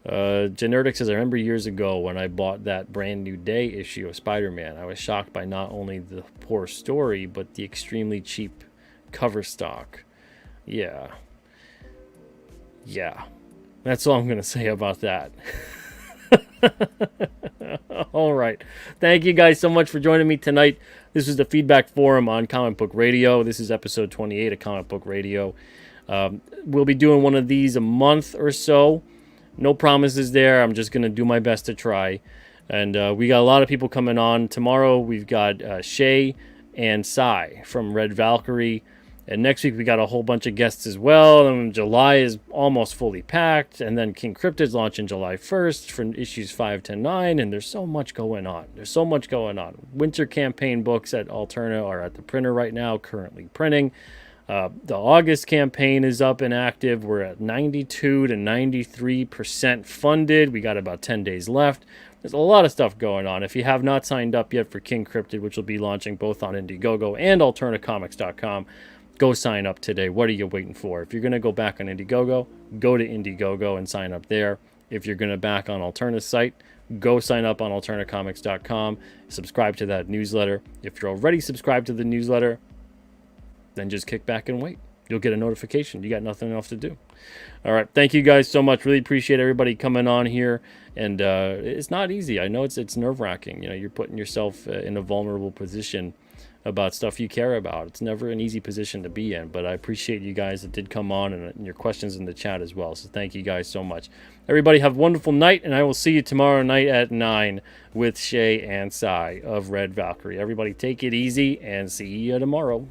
Genertic says, I remember years ago when I bought that Brand New Day issue of Spider-Man, I was shocked by not only the poor story, but the extremely cheap cover stock. Yeah. That's all I'm going to say about that. All right. Thank you guys so much for joining me tonight. This is the Feedback Forum on Comic Book Radio. This is episode 28 of Comic Book Radio. We'll be doing one of these a month or so. No promises there. I'm just going to do my best to try. And we got a lot of people coming on. Tomorrow we've got Shay and Cy from Red Valkyrie. And next week we got a whole bunch of guests as well. And July is almost fully packed. And then King Cryptid's launching July 1st for issues 5 to 9. And there's so much going on. Winter campaign books at Alterna are at the printer right now, currently printing. The August campaign is up and active. We're at 92 to 93% funded. We got about 10 days left. There's a lot of stuff going on. If you have not signed up yet for King Cryptid, which will be launching both on Indiegogo and AlternaComics.com, go sign up today. What are you waiting for? If you're going to go back on Indiegogo, go to Indiegogo and sign up there. If you're going to back on Alterna's site, go sign up on AlternaComics.com. Subscribe to that newsletter. If you're already subscribed to the newsletter, then just kick back and wait. You'll get a notification. You got nothing else to do. All right. Thank you guys so much. Really appreciate everybody coming on here. And it's not easy. I know it's nerve-wracking. You know, you're putting yourself in a vulnerable position about stuff you care about. It's never an easy position to be in. But I appreciate you guys that did come on and your questions in the chat as well. So thank you guys so much. Everybody have a wonderful night. And I will see you tomorrow night at 9 with Shay and Cy of Red Valkyrie. Everybody take it easy and see you tomorrow.